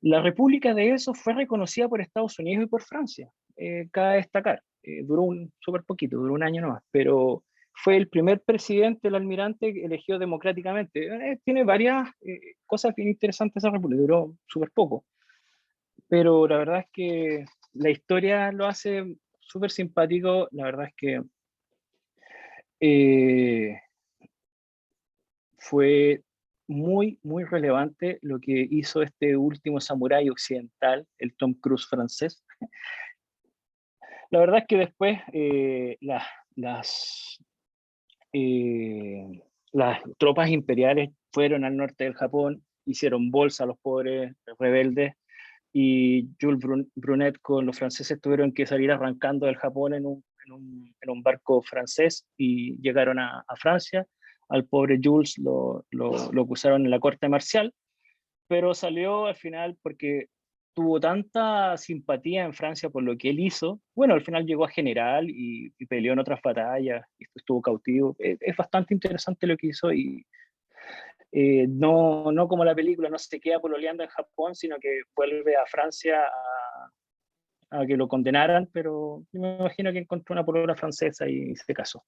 La República de Edo fue reconocida por Estados Unidos y por Francia, cabe destacar. Duró súper poquito, duró un año nomás, pero fue el primer presidente, el almirante, elegido democráticamente. Tiene varias cosas bien interesantes esa república, duró súper poco. Pero la verdad es que la historia lo hace súper simpático. La verdad es que fue muy, muy relevante lo que hizo este último samurái occidental, el Tom Cruise francés. La verdad es que después las tropas imperiales fueron al norte del Japón, hicieron bolsa a los pobres rebeldes, y Jules Brunet con los franceses tuvieron que salir arrancando del Japón en un barco francés, y llegaron a Francia. Al pobre Jules lo acusaron en la corte marcial, pero salió al final porque tuvo tanta simpatía en Francia por lo que él hizo. Bueno, al final llegó a general y peleó en otras batallas y estuvo cautivo. Es bastante interesante lo que hizo, y no como la película, no se queda pololeando en Japón, sino que vuelve a Francia a que lo condenaran, pero me imagino que encontró una polola francesa y se casó.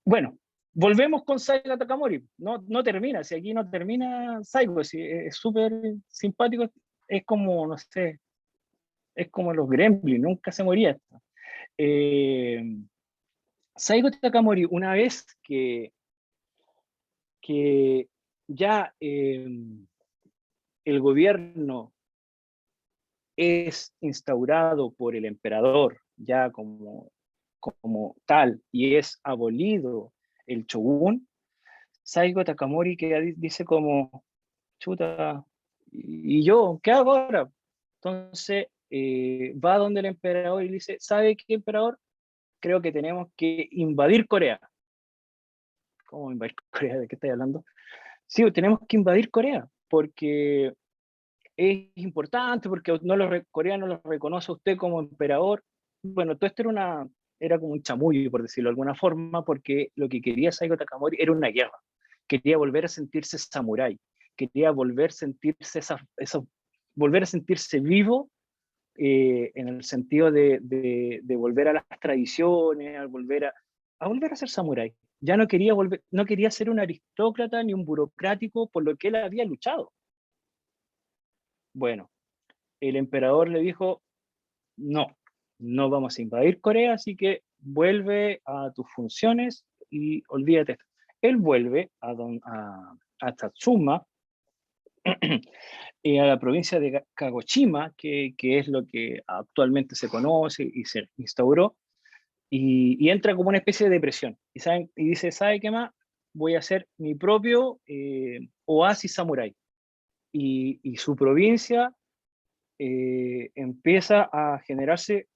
Bueno, volvemos con Saigo Takamori. No termina, si aquí no termina Saigo, si es súper simpático, es como, no sé, es como los Gremlins, nunca se moría. Saigo Takamori, una vez que ya el gobierno es instaurado por el emperador ya como tal, y es abolido el shogun, Saigo Takamori que dice como, chuta, ¿y yo qué hago ahora? Entonces va donde el emperador y dice, ¿sabe qué, emperador? Creo que tenemos que invadir Corea. ¿Cómo invadir Corea? ¿De qué estoy hablando? sí, tenemos que invadir Corea, porque es importante, porque Corea no lo reconoce a usted como emperador. Bueno, todo esto era como un chamullo, por decirlo de alguna forma, porque lo que quería Saigo Takamori era una guerra. Quería volver a sentirse samurái, quería volver a sentirse volver a sentirse vivo, en el sentido de volver a las tradiciones, a volver a ser samurái. Ya no quería no quería ser un aristócrata ni un burocrático por lo que él había luchado. Bueno, el emperador le dijo, no, no vamos a invadir Corea, así que vuelve a tus funciones y olvídate esto. Él vuelve a Satsuma, a la provincia de Kagoshima, que es lo que actualmente se conoce y se instauró, y entra como una especie de depresión. Y dice, ¿sabe qué más? Voy a hacer mi propio oasis samurái. Y su provincia empieza a generarse,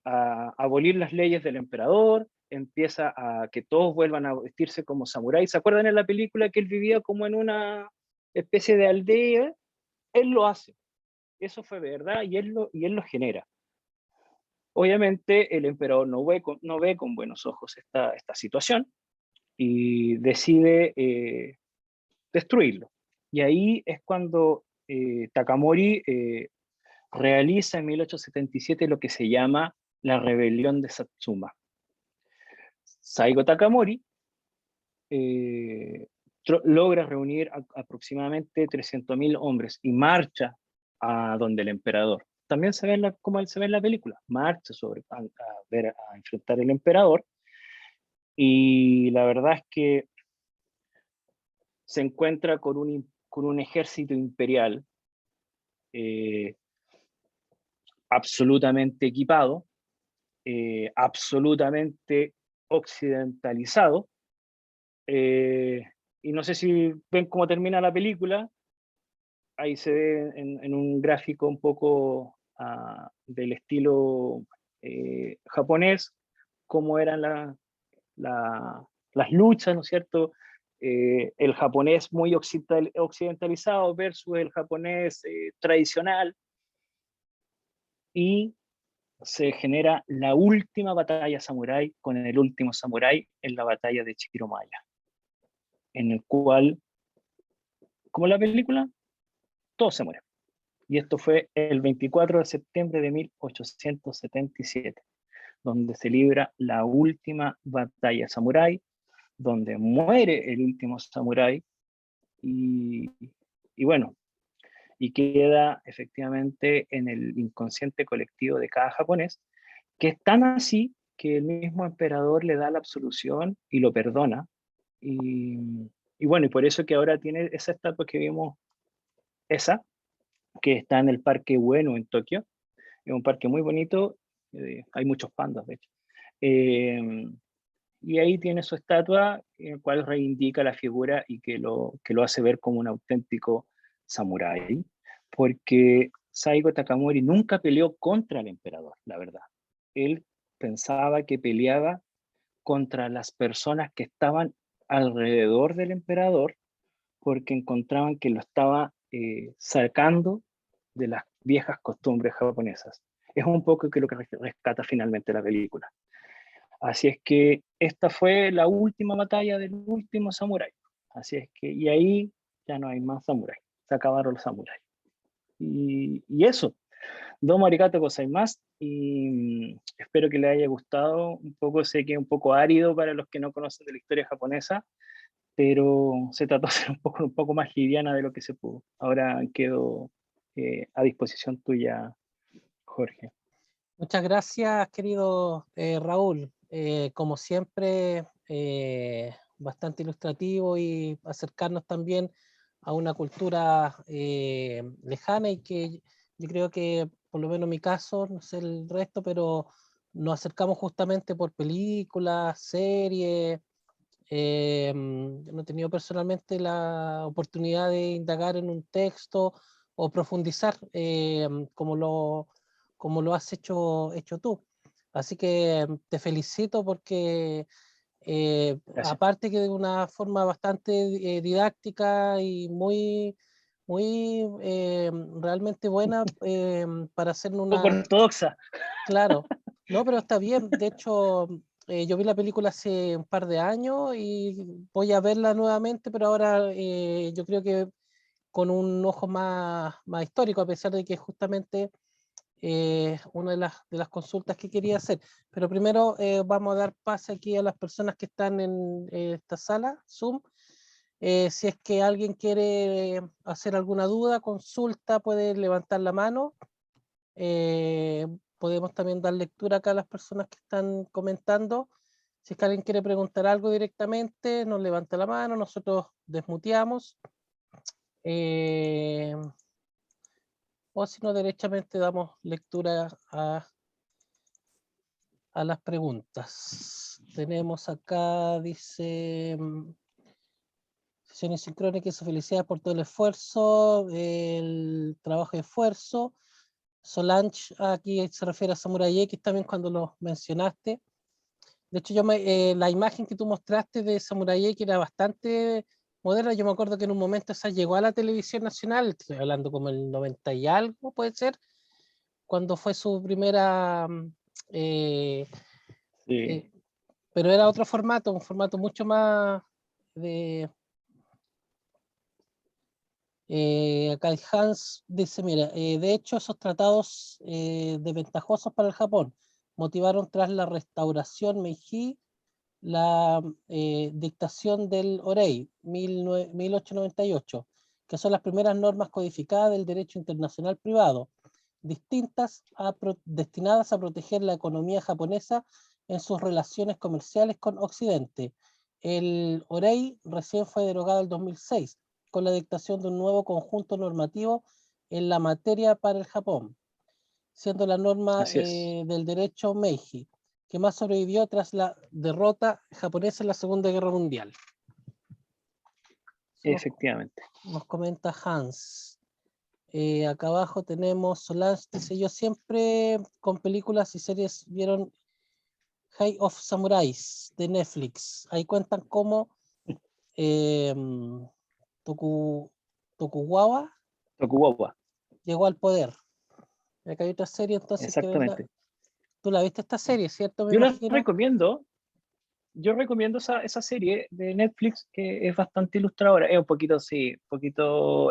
a abolir las leyes del emperador, empieza a que todos vuelvan a vestirse como samuráis. ¿Se acuerdan en la película que él vivía como en una especie de aldea? Él lo hace. Eso fue verdad y él lo genera. Obviamente el emperador no ve con buenos ojos esta situación y decide destruirlo. Y ahí es cuando Takamori realiza en 1877 lo que se llama la rebelión de Satsuma. Saigo Takamori logra reunir aproximadamente 300.000 hombres y marcha a donde el emperador. También se ve como se ve en la película, marcha a enfrentar al emperador, y la verdad es que se encuentra con un ejército imperial eh, absolutamente equipado, absolutamente occidentalizado, eh, y no sé si ven cómo termina la película. Ahí se ve en un gráfico un poco del estilo japonés, cómo eran las luchas, ¿no es cierto? El japonés muy occidentalizado versus el japonés tradicional, y se genera la última batalla samurái con el último samurái en la batalla de Chiromaya, en el cual, como la película, todos se mueren. Y esto fue el 24 de septiembre de 1877, donde se libra la última batalla samurái, donde muere el último samurái, y, y bueno, y queda efectivamente en el inconsciente colectivo de cada japonés, que es tan así que el mismo emperador le da la absolución y lo perdona. Y, y bueno, y por eso que ahora tiene esa estatua que vimos, esa, que está en el Parque Ueno en Tokio. Es un parque muy bonito, hay muchos pandas, de hecho. Eh, y ahí tiene su estatua, en el cual reivindica la figura y que lo hace ver como un auténtico samurái, porque Saigo Takamori nunca peleó contra el emperador, la verdad. Él pensaba que peleaba contra las personas que estaban alrededor del emperador, porque encontraban que lo estaba sacando de las viejas costumbres japonesas. Es un poco que lo que rescata finalmente la película. Así es que esta fue la última batalla del último samurái. Así es que, y ahí ya no hay más samurái. Se acabaron los samuráis. Y eso, domo arigato gozaimasu, y espero que les haya gustado. Un poco, sé que es un poco árido para los que no conocen de la historia japonesa, pero se trató de ser un poco más liviana de lo que se pudo. Ahora quedo a disposición tuya, Jorge. Muchas gracias, querido Raúl. Como siempre, bastante ilustrativo y acercarnos también a una cultura lejana, y que yo creo que, por lo menos en mi caso, no sé el resto, pero nos acercamos justamente por películas, series. Yo no he tenido personalmente la oportunidad de indagar en un texto o profundizar como lo has hecho tú. Así que te felicito porque Gracias. Aparte que de una forma bastante didáctica y muy, muy realmente buena para hacer Un poco una... ortodoxa. Claro, no, pero está bien. De hecho, yo vi la película hace un par de años y voy a verla nuevamente, pero ahora yo creo que con un ojo más histórico, a pesar de que justamente una de las consultas que quería hacer. Pero primero vamos a dar pase aquí a las personas que están en esta sala, Zoom. Si es que alguien quiere hacer alguna duda, consulta, puede levantar la mano. Eh, Podemos también dar lectura acá a las personas que están comentando. Si es que alguien quiere preguntar algo directamente, nos levanta la mano, nosotros desmuteamos. Eh, o si no, derechamente damos lectura a las preguntas. Tenemos acá, dice, sesiones sincrónicas, felicidades por todo el esfuerzo, el trabajo de esfuerzo. Solange, aquí se refiere a Samurai X también cuando lo mencionaste. De hecho, la imagen que tú mostraste de Samurai X era bastante moderna. Yo me acuerdo que en un momento esa llegó a la televisión nacional, estoy hablando como el 90 y algo, puede ser, cuando fue su primera... eh, Sí. eh, pero era otro formato, un formato mucho más de... acá el Hans dice, mira, de hecho esos tratados desventajosos para el Japón motivaron tras la restauración Meiji la dictación del Orei 1898, que son las primeras normas codificadas del derecho internacional privado, destinadas a proteger la economía japonesa en sus relaciones comerciales con Occidente. El Orei recién fue derogado en 2006 con la dictación de un nuevo conjunto normativo en la materia para el Japón, siendo la norma Así es. del derecho Meiji, que más sobrevivió tras la derrota japonesa en la Segunda Guerra Mundial. Nos, Efectivamente. nos comenta Hans. Acá abajo tenemos Solange, dice, yo siempre con películas y series vieron High of Samurais de Netflix. Ahí cuentan cómo eh, Tokugawa Tokugawa. llegó al poder. Acá hay otra serie entonces que Exactamente. tú la viste esta serie, ¿cierto? Me Yo la imagino. recomiendo. Yo recomiendo esa serie de Netflix que es bastante ilustradora. Es un poquito, sí, un poquito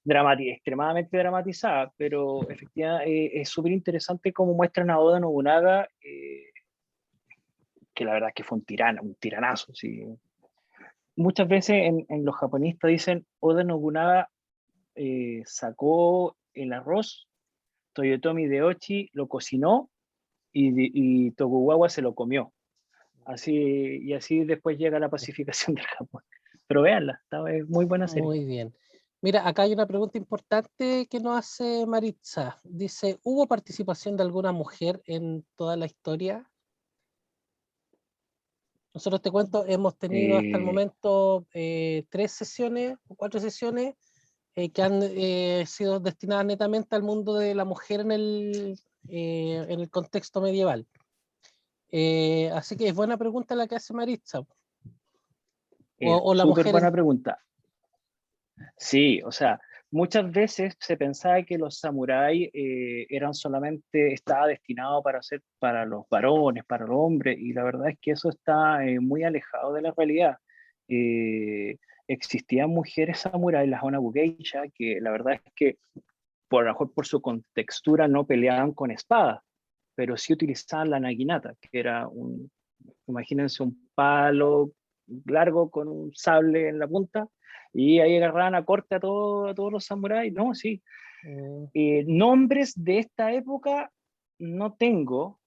extremadamente dramatizada, pero efectivamente es súper interesante cómo muestran a Oda Nobunaga, que la verdad es que fue un tiranazo. Sí. Muchas veces en los japonistas dicen Oda Nobunaga sacó el arroz, Toyotomi Hideyoshi lo cocinó y Tokugawa se lo comió. Y así después llega la pacificación del Japón. Pero véanla, es muy buena serie. Muy bien. Mira, acá hay una pregunta importante que nos hace Maritza. Dice, ¿hubo participación de alguna mujer en toda la historia? Nosotros te cuento, hemos tenido hasta el Eh, momento 3 sesiones o 4 sesiones que han sido destinadas netamente al mundo de la mujer en el contexto medieval. Así que es buena pregunta la que hace Maritza. O la Súper mujer buena pregunta. Sí, o sea, muchas veces se pensaba que los samuráis eran solamente, estaba destinado para ser para los varones, para los hombres, y la verdad es que eso está muy alejado de la realidad. Eh, Existían mujeres samuráis, las Onabugeisha, que la verdad es que por lo mejor por su contextura no peleaban con espadas, pero sí utilizaban la naginata, que era imagínense un palo largo con un sable en la punta, y ahí agarraban a corte a todos los samuráis. No, sí. mm, Nombres de esta época no tengo,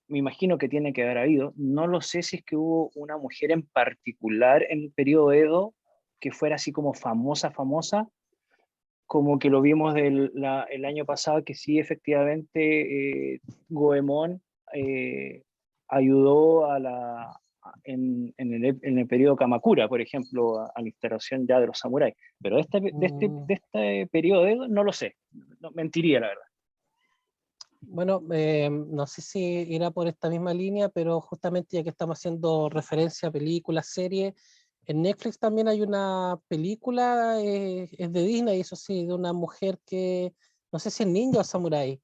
me imagino que tiene que haber habido, no lo sé si es que hubo una mujer en particular en el periodo Edo que fuera así como famosa, famosa, como que lo vimos el año pasado, que sí, efectivamente, Goemon ayudó en el periodo Kamakura, por ejemplo, a la instalación ya de los samuráis. Pero mm, de este periodo no lo sé, no, mentiría la verdad. Bueno, no sé si irá por esta misma línea, pero justamente ya que estamos haciendo referencia a películas, series, en Netflix también hay una película, es de Disney, eso sí, de una mujer que, no sé si es ninja o samurái,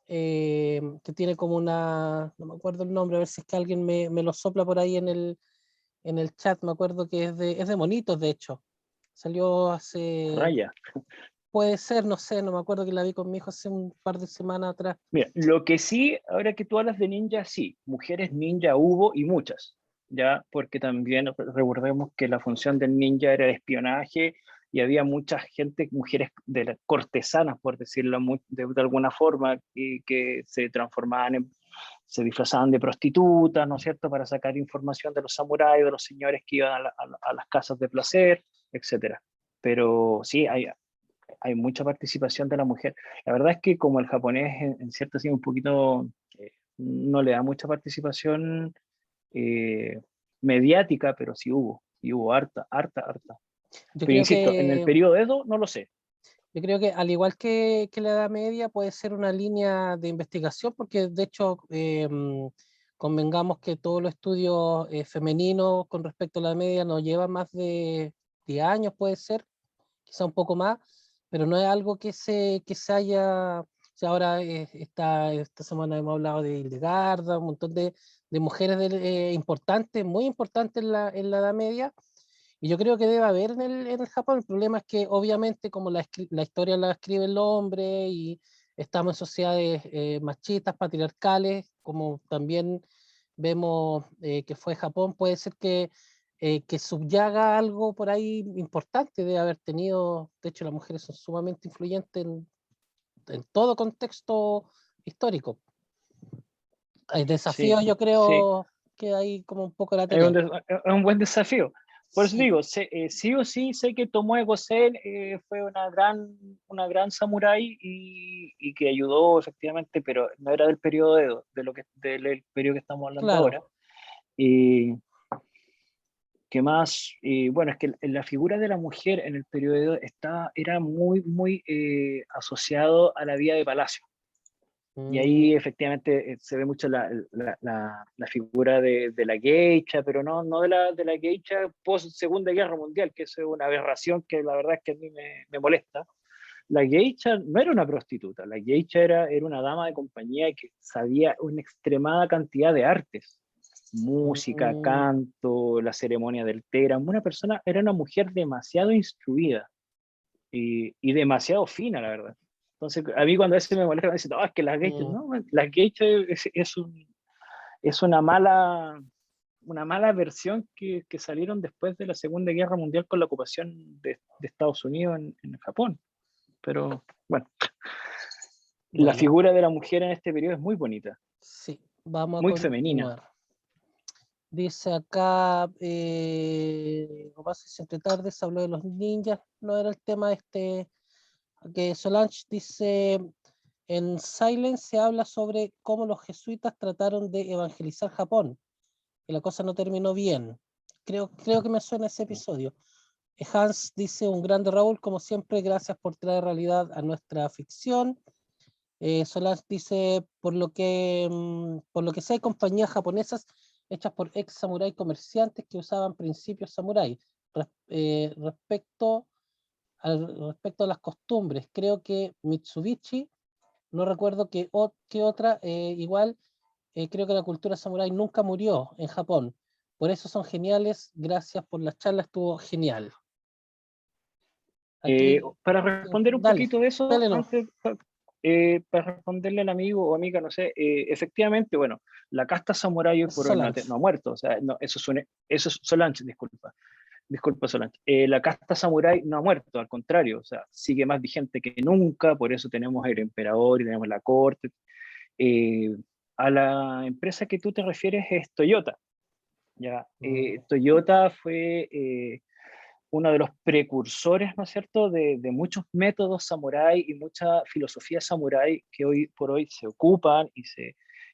que tiene como una, no me acuerdo el nombre, a ver si es que alguien me lo sopla por ahí en el chat, me acuerdo que es de monitos, de hecho. Salió hace, Raya. puede ser, no sé, no me acuerdo que la vi con mi hijo hace un par de semanas atrás. Mira, lo que sí, ahora que tú hablas de ninja, sí, mujeres ninja hubo y muchas, ya, porque también recordemos que la función del ninja era de espionaje y había mucha gente, mujeres de las cortesanas, por decirlo de alguna forma, y que se transformaban se disfrazaban de prostitutas, ¿no es cierto?, para sacar información de los samuráis, de los señores que iban a las casas de placer, etcétera. Pero sí, hay mucha participación de la mujer. La verdad es que como el japonés en cierto sentido un poquito no le da mucha participación eh, mediática, pero sí hubo harta, harta, harta. Yo Pero creo insisto, en el que periodo Edo no lo sé. Yo creo que al igual que la Edad Media puede ser una línea de investigación, porque de hecho convengamos que todos los estudios femeninos con respecto a la Edad Media nos llevan más de 10 años, puede ser, quizá un poco más, pero no es algo que se haya, o sea, ahora esta semana hemos hablado de Hildegarda, un montón de mujeres importantes, muy importantes en la Edad Media, y yo creo que debe haber en el Japón. El problema es que obviamente como la historia la escribe el hombre y estamos en sociedades machistas, patriarcales, como también vemos que fue Japón, puede ser que subyaga algo por ahí importante de haber tenido. De hecho, las mujeres son sumamente influyentes en todo contexto histórico. Hay Sí, desafíos, yo sí, creo que hay como un poco la es tarea. es un buen desafío. Por eso Sí, digo, sí o sí sé que Tomoe Gosen fue una gran samurái y que ayudó efectivamente, pero no era del periodo Edo, del periodo que estamos hablando ahora. claro. Y ¿qué más? Bueno, es que la figura de la mujer en el periodo Edo era muy, muy asociado a la vida de palacio. Y Mm, ahí efectivamente se ve mucho la figura de la geisha, pero no de la geisha post Segunda Guerra Mundial, que es una aberración que la verdad es que a mí me molesta. La geisha no era una prostituta, la geisha era una dama de compañía que sabía una extremada cantidad de artes, música, mm, canto, la ceremonia del té, era una mujer demasiado instruida y demasiado fina, la verdad. Entonces, a mí cuando a veces me molesta, me dicen, no, es que las geishas, mm. no, las geishas es una mala versión que salieron después de la Segunda Guerra Mundial con la ocupación de Estados Unidos en Japón. Pero bueno, la Bueno, figura de la mujer en este periodo es muy bonita, sí, vamos a muy femenina. continuar. Dice acá, como hace siempre tarde, se habló de los ninjas, no era el tema este, que Solange dice, en Silence se habla sobre cómo los jesuitas trataron de evangelizar Japón, y la cosa no terminó bien. Creo que me suena ese episodio. Hans dice, un grande Raúl, como siempre, gracias por traer realidad a nuestra ficción. Solange dice, por lo que sé, hay compañías japonesas hechas por ex samurái comerciantes que usaban principios samurái. Respecto a las costumbres, creo que Mitsubishi, no recuerdo qué otra, igual, creo que la cultura samurái nunca murió en Japón. Por eso son geniales. Gracias por la charla, estuvo genial. Aquí, Para responder un dale, poquito de eso, dale no. antes, para responderle al amigo o amiga, no sé, efectivamente, bueno, la casta samurái hoy Esa es por hoy Solange. no ha muerto, o sea, no, eso es Solange, disculpa Solange. La casta samurái no ha muerto, al contrario, o sea, sigue más vigente que nunca, por eso tenemos el emperador y tenemos la corte. Eh, a la empresa que tú te refieres es Toyota, ¿ya? Mm, Toyota fue uno de los precursores, ¿no es cierto?, de muchos métodos samurái y mucha filosofía samurái que hoy por hoy se ocupan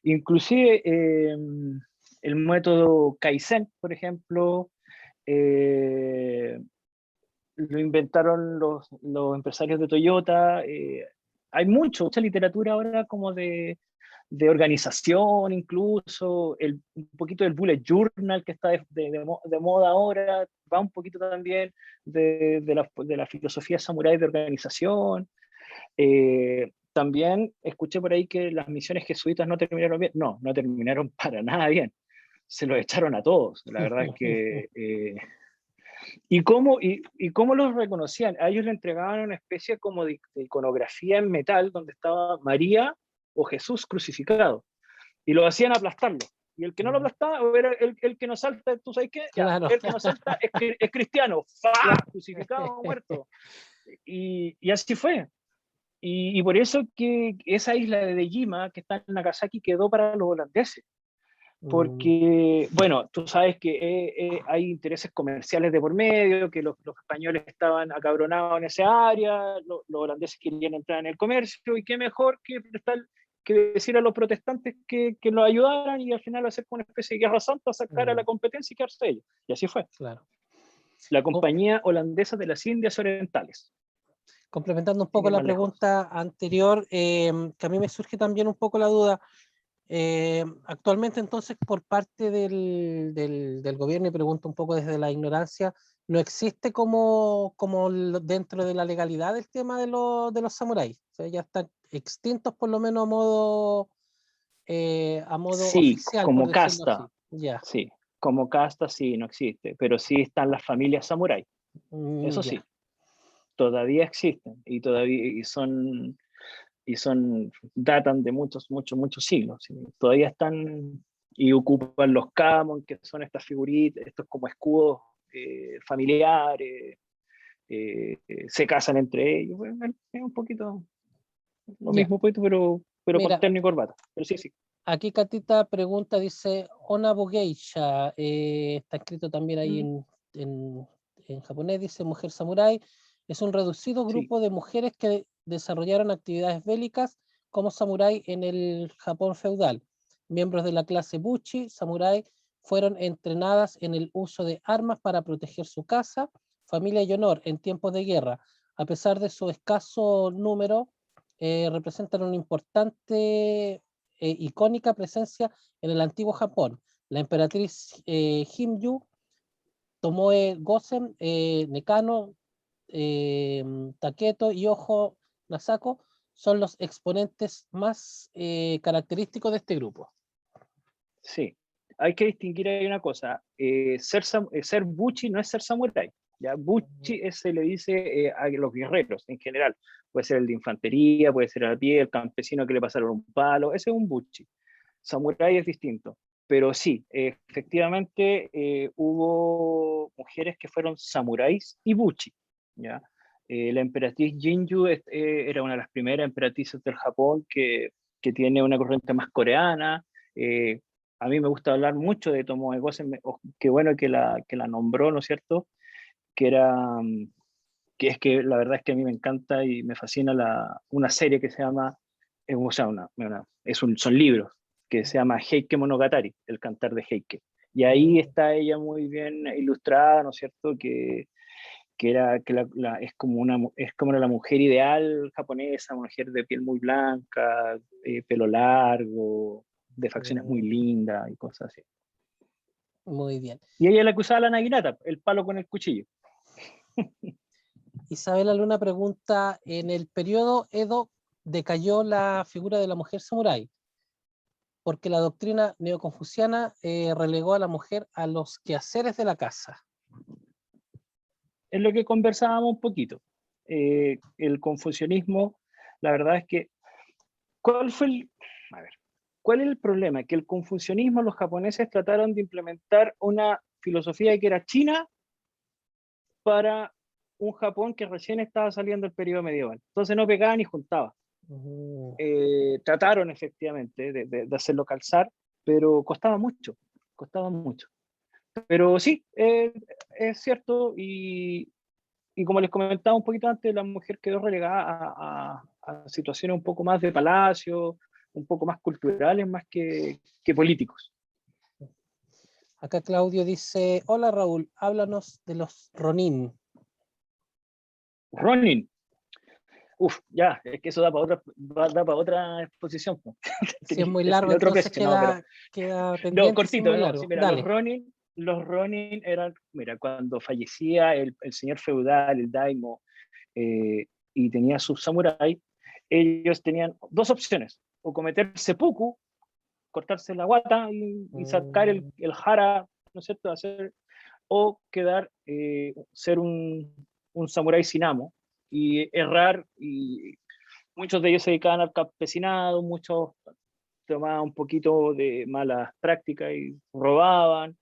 inclusive el método Kaizen, por ejemplo, lo inventaron los empresarios de Toyota, hay mucha literatura ahora como de organización, incluso un poquito del bullet journal que está de moda ahora, va un poquito también de la filosofía samurái de organización. También escuché por ahí que las misiones jesuitas no terminaron bien. No, no terminaron para nada bien. Se los echaron a todos. La verdad es que... ¿Y cómo los reconocían? A ellos le entregaban una especie como de iconografía en metal donde estaba María o Jesús crucificado y lo hacían aplastarlo. Y el que no lo aplastaba era el que no salta, ¿tú sabes qué? Ya, Claro. el que no salta es cristiano, ¡fa! Crucificado, muerto. Y así fue. Y por eso que esa isla de Dejima, que está en Nagasaki, quedó para los holandeses. Mm, Porque, bueno, tú sabes que hay intereses comerciales de por medio, que los españoles estaban acabronados en esa área, los holandeses querían entrar en el comercio, y qué mejor que decir a los protestantes que los ayudaran y al final hacer una especie de guerra santa, sacar a la competencia y quedarse ellos. Y así fue. claro. La Com- Compañía Holandesa de las Indias Orientales. Complementando un Sin poco ir la más lejos. pregunta anterior, que a mí me surge también un poco la duda. Actualmente entonces por parte del gobierno, y pregunto un poco desde la ignorancia, ¿no existe dentro de la legalidad el tema de los samuráis? O sea, ya están extintos por lo menos a modo Sí, oficial, por como decirlo casta, así. Ya. sí. Como casta sí, no existe, pero sí están las familias samurái. Eso Ya. sí, todavía existen y datan de muchos siglos. ¿Sí? Todavía están y ocupan los kamon, que son estas figuritas, estos como escudos familiares, se casan entre ellos. Bueno, es un poquito lo Ya. mismo, pero con Mira, terno y corbata. Pero sí, sí. aquí Catita pregunta, dice, Onabu Geisha, está escrito también ahí Mm, en japonés, dice mujer samurái, es un reducido sí, grupo de mujeres que desarrollaron actividades bélicas como samurái en el Japón feudal. Miembros de la clase Buchi, samurái, fueron entrenadas en el uso de armas para proteger su casa, familia y honor en tiempos de guerra. A pesar de su escaso número, representan un importante icónica presencia en el antiguo Japón. La emperatriz Himyu, Tomoe Gosen, Nekano, Taketo y Ojo Nasako son los exponentes más característicos de este grupo. sí. Hay que distinguir ahí una cosa. Ser buchi no es ser samurái. ¿Ya? Buchi se le dice a los guerreros en general. Puede ser el de infantería, puede ser a pie, el campesino que le pasaron un palo. Ese es un buchi. Samurái es distinto. Pero sí, efectivamente hubo mujeres que fueron samuráis y buchi. ¿Ya? La emperatriz Jinju era una de las primeras emperatrices del Japón que tiene una corriente más coreana. Eh, a mí me gusta hablar mucho de Tomoe Gosen, qué bueno que la nombró, ¿no es cierto? Que era, que es que la verdad es que a mí me encanta y me fascina una serie que se llama, o sea, son libros, que se llama Heike Monogatari, el cantar de Heike. Y ahí Mm, está ella muy bien ilustrada, ¿no es cierto? Es como es como la mujer ideal japonesa, mujer de piel muy blanca, pelo largo, de facciones muy mm, lindas y cosas así. muy bien. Y ella le acusaba a la naginata, el palo con el cuchillo. Isabela Luna pregunta, en el periodo Edo decayó la figura de la mujer samurái, porque la doctrina neoconfuciana relegó a la mujer a los quehaceres de la casa. Es lo que conversábamos un poquito. El confucianismo, la verdad es que, ¿cuál fue el, a ver, ¿cuál es el problema? Que el confucianismo los japoneses trataron de implementar una filosofía que era china para un Japón que recién estaba saliendo del periodo medieval. Entonces no pegaba ni juntaba. Mm, Trataron efectivamente de hacerlo calzar, pero costaba mucho. Pero sí, es cierto y como les comentaba un poquito antes, la mujer quedó relegada a situaciones un poco más de palacio, un poco más culturales, más que políticos. Acá Claudio dice, hola Raúl, háblanos de los Ronin. Ronin. Ya, es que eso da para otra exposición. Po. Si es muy largo, Tiene otro entonces precio, no, pero queda no, pendiente si es cortito, muy no, largo. sí, mira, Dale. los Ronin eran, mira, cuando fallecía el señor feudal, el daimo, y tenía sus samuráis, ellos tenían dos opciones, o cometer seppuku, cortarse la guata y sacar Mm, el hara, ¿no es cierto?, o quedar, ser un samurái sin amo y errar, y muchos de ellos se dedicaban al campesinado, muchos tomaban un poquito de malas prácticas y robaban,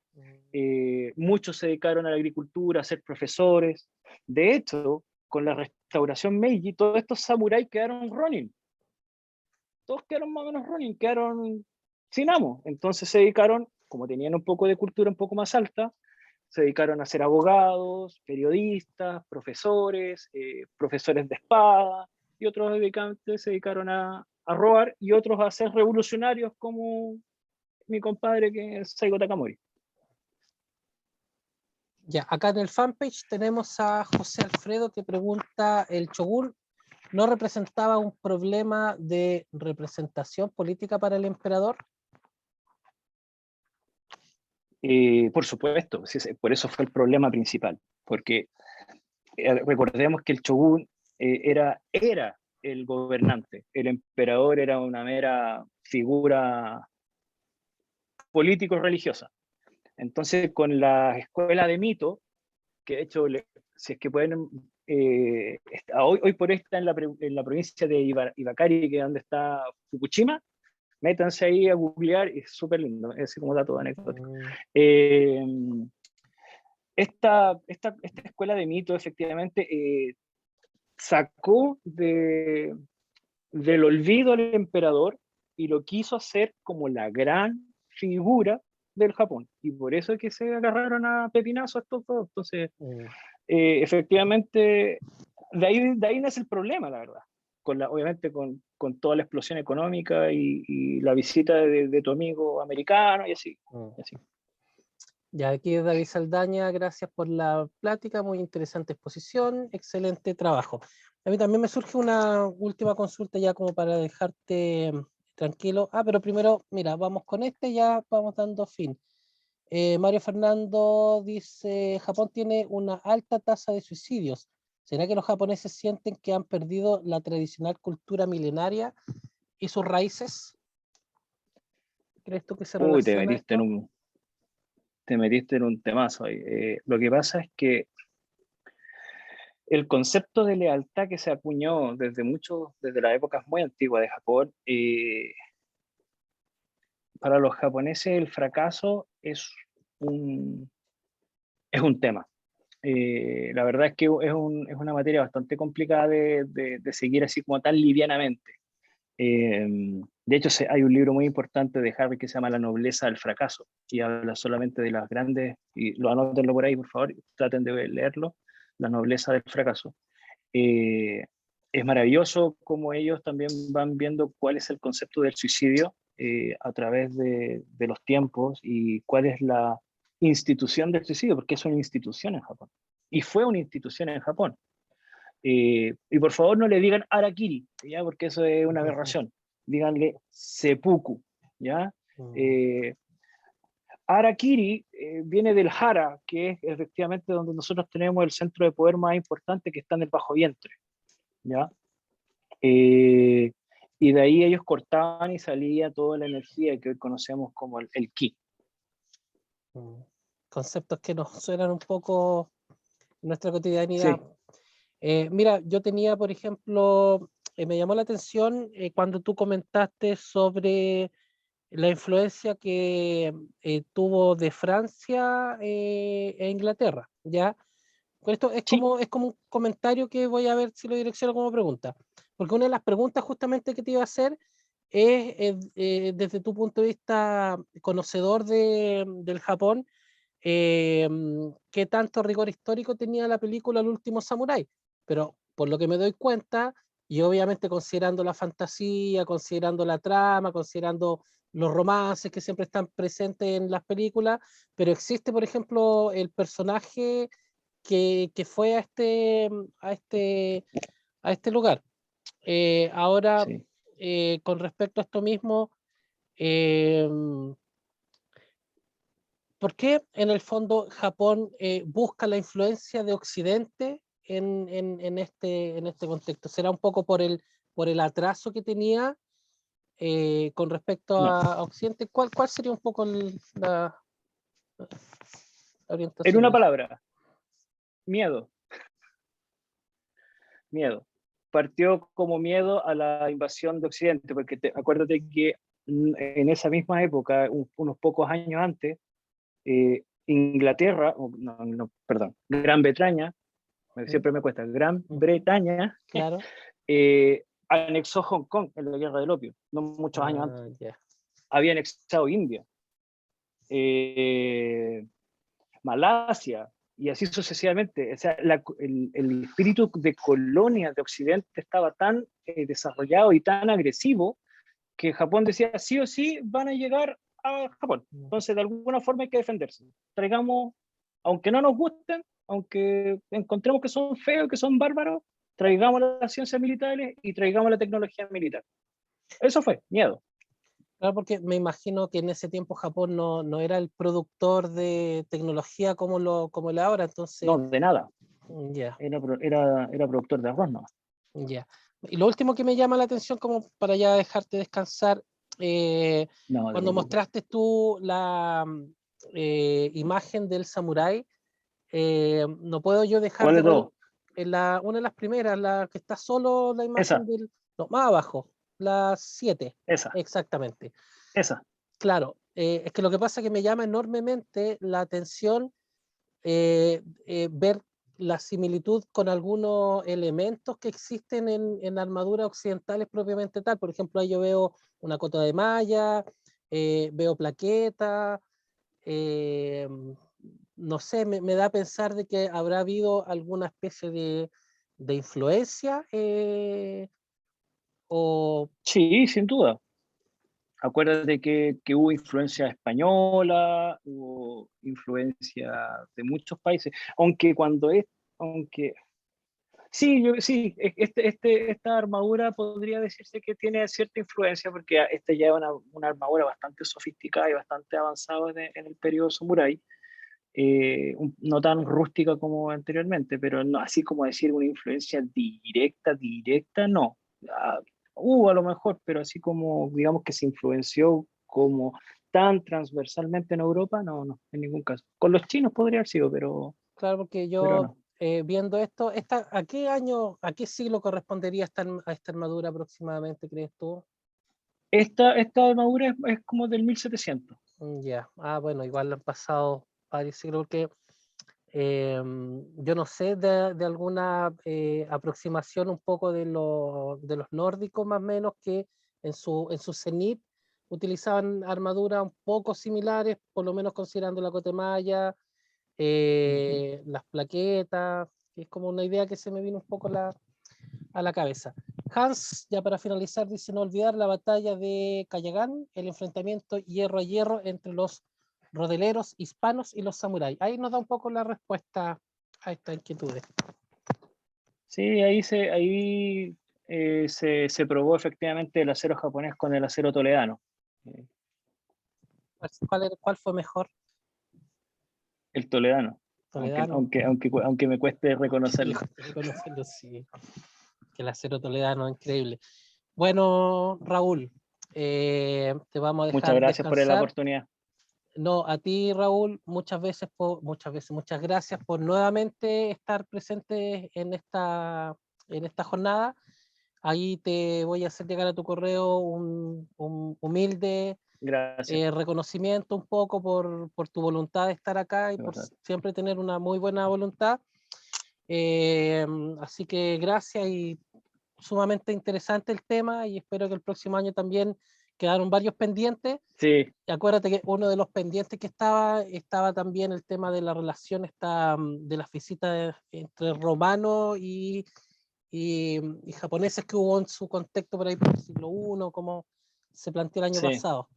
muchos se dedicaron a la agricultura, a ser profesores. De hecho, con la restauración Meiji, todos estos samuráis quedaron Ronin. Todos quedaron más o menos Ronin, quedaron sin amo. Entonces se dedicaron, como tenían un poco de cultura un poco más alta, se dedicaron a ser abogados, periodistas, profesores, profesores de espada, y otros dedicantes se dedicaron a robar, y otros a ser revolucionarios como mi compadre que es Saigo Takamori. ya, acá en el fanpage tenemos a José Alfredo que pregunta, ¿el Shogun no representaba un problema de representación política para el emperador? Por supuesto, sí, por eso fue el problema principal, porque recordemos que el shogun era el gobernante, el emperador era una mera figura político-religiosa. Entonces, con la escuela de Mito, que de hecho, si es que pueden, hoy por hoy está en la provincia de Ibakari, que es donde está Fukushima, métanse ahí a googlear, y es súper lindo, es como dato anecdótico. Eh, esta escuela de Mito efectivamente sacó del olvido al emperador y lo quiso hacer como la gran figura del Japón. Y por eso es que se agarraron a pepinazo estos dos. Entonces, efectivamente, de ahí nace el problema, la verdad. Obviamente con toda la explosión económica y la visita de tu amigo americano y así. Y así. Ya aquí David Saldaña, gracias por la plática, muy interesante exposición, excelente trabajo. A mí también me surge una última consulta ya como para dejarte tranquilo. Pero primero, mira, vamos con este, ya vamos dando fin. Mario Fernando dice, Japón tiene una alta tasa de suicidios. ¿Será que los japoneses sienten que han perdido la tradicional cultura milenaria y sus raíces? ¿Crees tú que se Uy, relaciona esto? te metiste en un temazo ahí. Lo que pasa es que el concepto de lealtad que se acuñó desde las épocas muy antiguas de Japón, para los japoneses el fracaso un, es un tema. La verdad es que es una materia bastante complicada de seguir así como tan livianamente. De hecho, hay un libro muy importante de Harvey que se llama La nobleza del fracaso, y habla solamente de las grandes, y lo anótenlo por ahí, por favor, traten de leerlo, La nobleza del fracaso. Eh, es maravilloso cómo ellos también van viendo cuál es el concepto del suicidio a través de los tiempos, y cuál es la institución del suicidio, porque es una institución en Japón. Y fue una institución en Japón. Y por favor no le digan Harakiri, ¿ya? Porque eso es una aberración. Díganle seppuku, ¿ya? Eh, Harakiri viene del hara, que es efectivamente donde nosotros tenemos el centro de poder más importante, que está en el bajo vientre, ¿ya? Eh, y de ahí ellos cortaban y salía toda la energía que hoy conocemos como el ki. Conceptos que nos suenan un poco en nuestra cotidianidad. Sí, Mira, yo tenía, por ejemplo, me llamó la atención cuando tú comentaste sobre la influencia que tuvo de Francia e Inglaterra, ¿ya? Con esto sí, es como un comentario que voy a ver si lo direcciono como pregunta, porque una de las preguntas justamente que te iba a hacer es, desde tu punto de vista conocedor del Japón, qué tanto rigor histórico tenía la película El último samurái. Pero por lo que me doy cuenta, y obviamente considerando la fantasía, considerando la trama, considerando los romances que siempre están presentes en las películas, pero existe, por ejemplo, el personaje que fue a este lugar. Ahora, Sí. con respecto a esto mismo, ¿por qué en el fondo Japón busca la influencia de Occidente en este contexto? ¿Será un poco por el atraso que tenía con respecto No, a Occidente? ¿Cuál sería un poco la en orientación una ahí? palabra, miedo. Miedo. Partió como miedo a la invasión de Occidente, porque acuérdate que en esa misma época, unos pocos años antes, Inglaterra, no, perdón, Gran Bretaña, ¿Mm? siempre me cuesta, Gran Ujú. Bretaña Claro. anexó Hong Kong en la Guerra del Opio, no muchos años antes. Ah, ya. Había anexado India, eh, Malasia, y así sucesivamente. O sea, el espíritu de colonia de Occidente estaba tan desarrollado y tan agresivo que Japón decía, sí o sí van a llegar a Japón. Entonces, de alguna forma hay que defenderse. Traigamos, aunque no nos gusten, aunque encontremos que son feos, que son bárbaros, traigamos las ciencias militares y traigamos la tecnología militar. Eso fue, miedo. Claro, porque me imagino que en ese tiempo Japón no era el productor de tecnología como lo ahora, entonces, No, de nada. ya. Era productor de arroz, no. Ya. Y lo último que me llama la atención, como para ya dejarte descansar, No, te cuando preocupes. mostraste tú la imagen del samurái, no puedo yo dejar ¿Cuál de de ver todo? una de las primeras, la que está solo la imagen Esa, del, no, más abajo, la 7 esa, exactamente. esa. Claro, es que lo que pasa es que me llama enormemente la atención ver la similitud con algunos elementos que existen en armaduras occidentales propiamente tal. Por ejemplo, ahí yo veo una cota de malla, veo plaquetas, eh, no sé, me da a pensar de que habrá habido alguna especie de influencia o... Sí, sin duda. Acuérdate que hubo influencia española, hubo influencia de muchos países, aunque sí, sí, esta armadura podría decirse que tiene cierta influencia porque esta ya es una armadura bastante sofisticada y bastante avanzada en el periodo samurái, no tan rústica como anteriormente, pero no así como decir una influencia directa, no. Ah, hubo a lo mejor, pero así como digamos que se influenció como tan transversalmente en Europa, no, en ningún caso. Con los chinos podría haber sido, Claro, porque pero yo no. viendo esto, ¿a qué año, a qué siglo correspondería a esta armadura aproximadamente, crees tú? Esta armadura es como del 1700. Ya, bueno, igual han pasado varios siglos, porque yo no sé de alguna aproximación un poco de los nórdicos, más o menos, que en su cenit utilizaban armaduras un poco similares, por lo menos considerando la cotemalla, Ujú. las plaquetas, que es como una idea que se me vino un poco a la cabeza. Hans, ya para finalizar, dice no olvidar la batalla de Cayagán, el enfrentamiento hierro a hierro entre los rodeleros hispanos y los samuráis. Ahí nos da un poco la respuesta a estas inquietudes. Sí, se probó efectivamente el acero japonés con el acero toledano. Eh, ¿Cuál fue mejor? el toledano, Toledano. aunque me cueste Aunque le reconocerlo. cueste reconocerlo, sí, que el acero toledano es increíble. Bueno, Raúl, te vamos a Muchas dejar gracias por la descansar. oportunidad. No, a ti, Raúl, muchas gracias por nuevamente estar presente en esta jornada. Ahí te voy a hacer llegar a tu correo un humilde Gracias, reconocimiento un poco por tu voluntad de estar acá y de por verdad. siempre tener una muy buena voluntad. Eh, Así que gracias y sumamente interesante el tema y espero que el próximo año también quedaron varios pendientes. Sí, Y acuérdate que uno de los pendientes que estaba también el tema de la relación de las visitas entre romanos y japoneses que hubo en su contexto por ahí por el siglo I, como se planteó el año sí, pasado.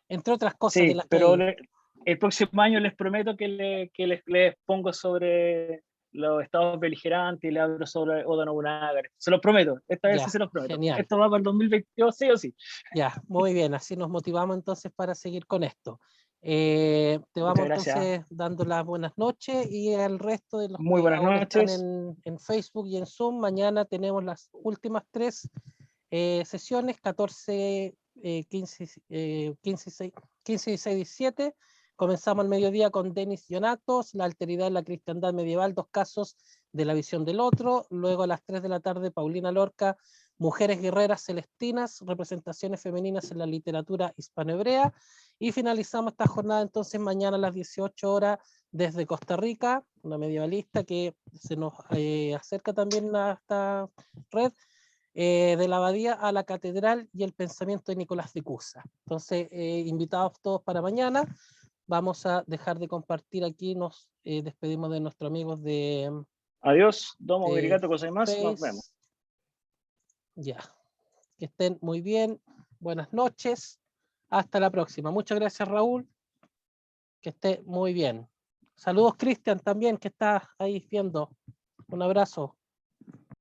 Entre otras cosas de sí, las que pero hay. el próximo año les prometo que les pongo sobre los estados beligerantes y le hablo sobre Oda Nobunaga. Se los prometo, esta vez sí Ya, se los prometo. genial. Esto va para el 2022 sí o sí. Ya, muy bien, así nos motivamos entonces para seguir con esto. Te Muchas vamos gracias. entonces dando las buenas noches y al resto de los Muy que buenas aún están noches. en Facebook y en Zoom, mañana tenemos las últimas 3 sesiones, 14, 15, 15, 16, 17. Comenzamos al mediodía con Denis Ionatos, la alteridad en la cristiandad medieval, 2 casos de la visión del otro. Luego a las 3 de la tarde, Paulina Lorca, Mujeres Guerreras Celestinas, representaciones femeninas en la literatura hispanohebrea. Y finalizamos esta jornada entonces mañana a las 18 horas desde Costa Rica, una medievalista que se nos acerca también a esta red, de la abadía a la catedral y el pensamiento de Nicolás de Cusa. Entonces, invitados todos para mañana. Vamos a dejar de compartir aquí, nos despedimos de nuestros amigos Adiós, domo, de arigato, gozaimasu, nos vemos. Face. Ya, que estén muy bien, buenas noches, hasta la próxima. Muchas gracias, Raúl, que esté muy bien. Saludos, Cristian, también, que está ahí viendo. Un abrazo.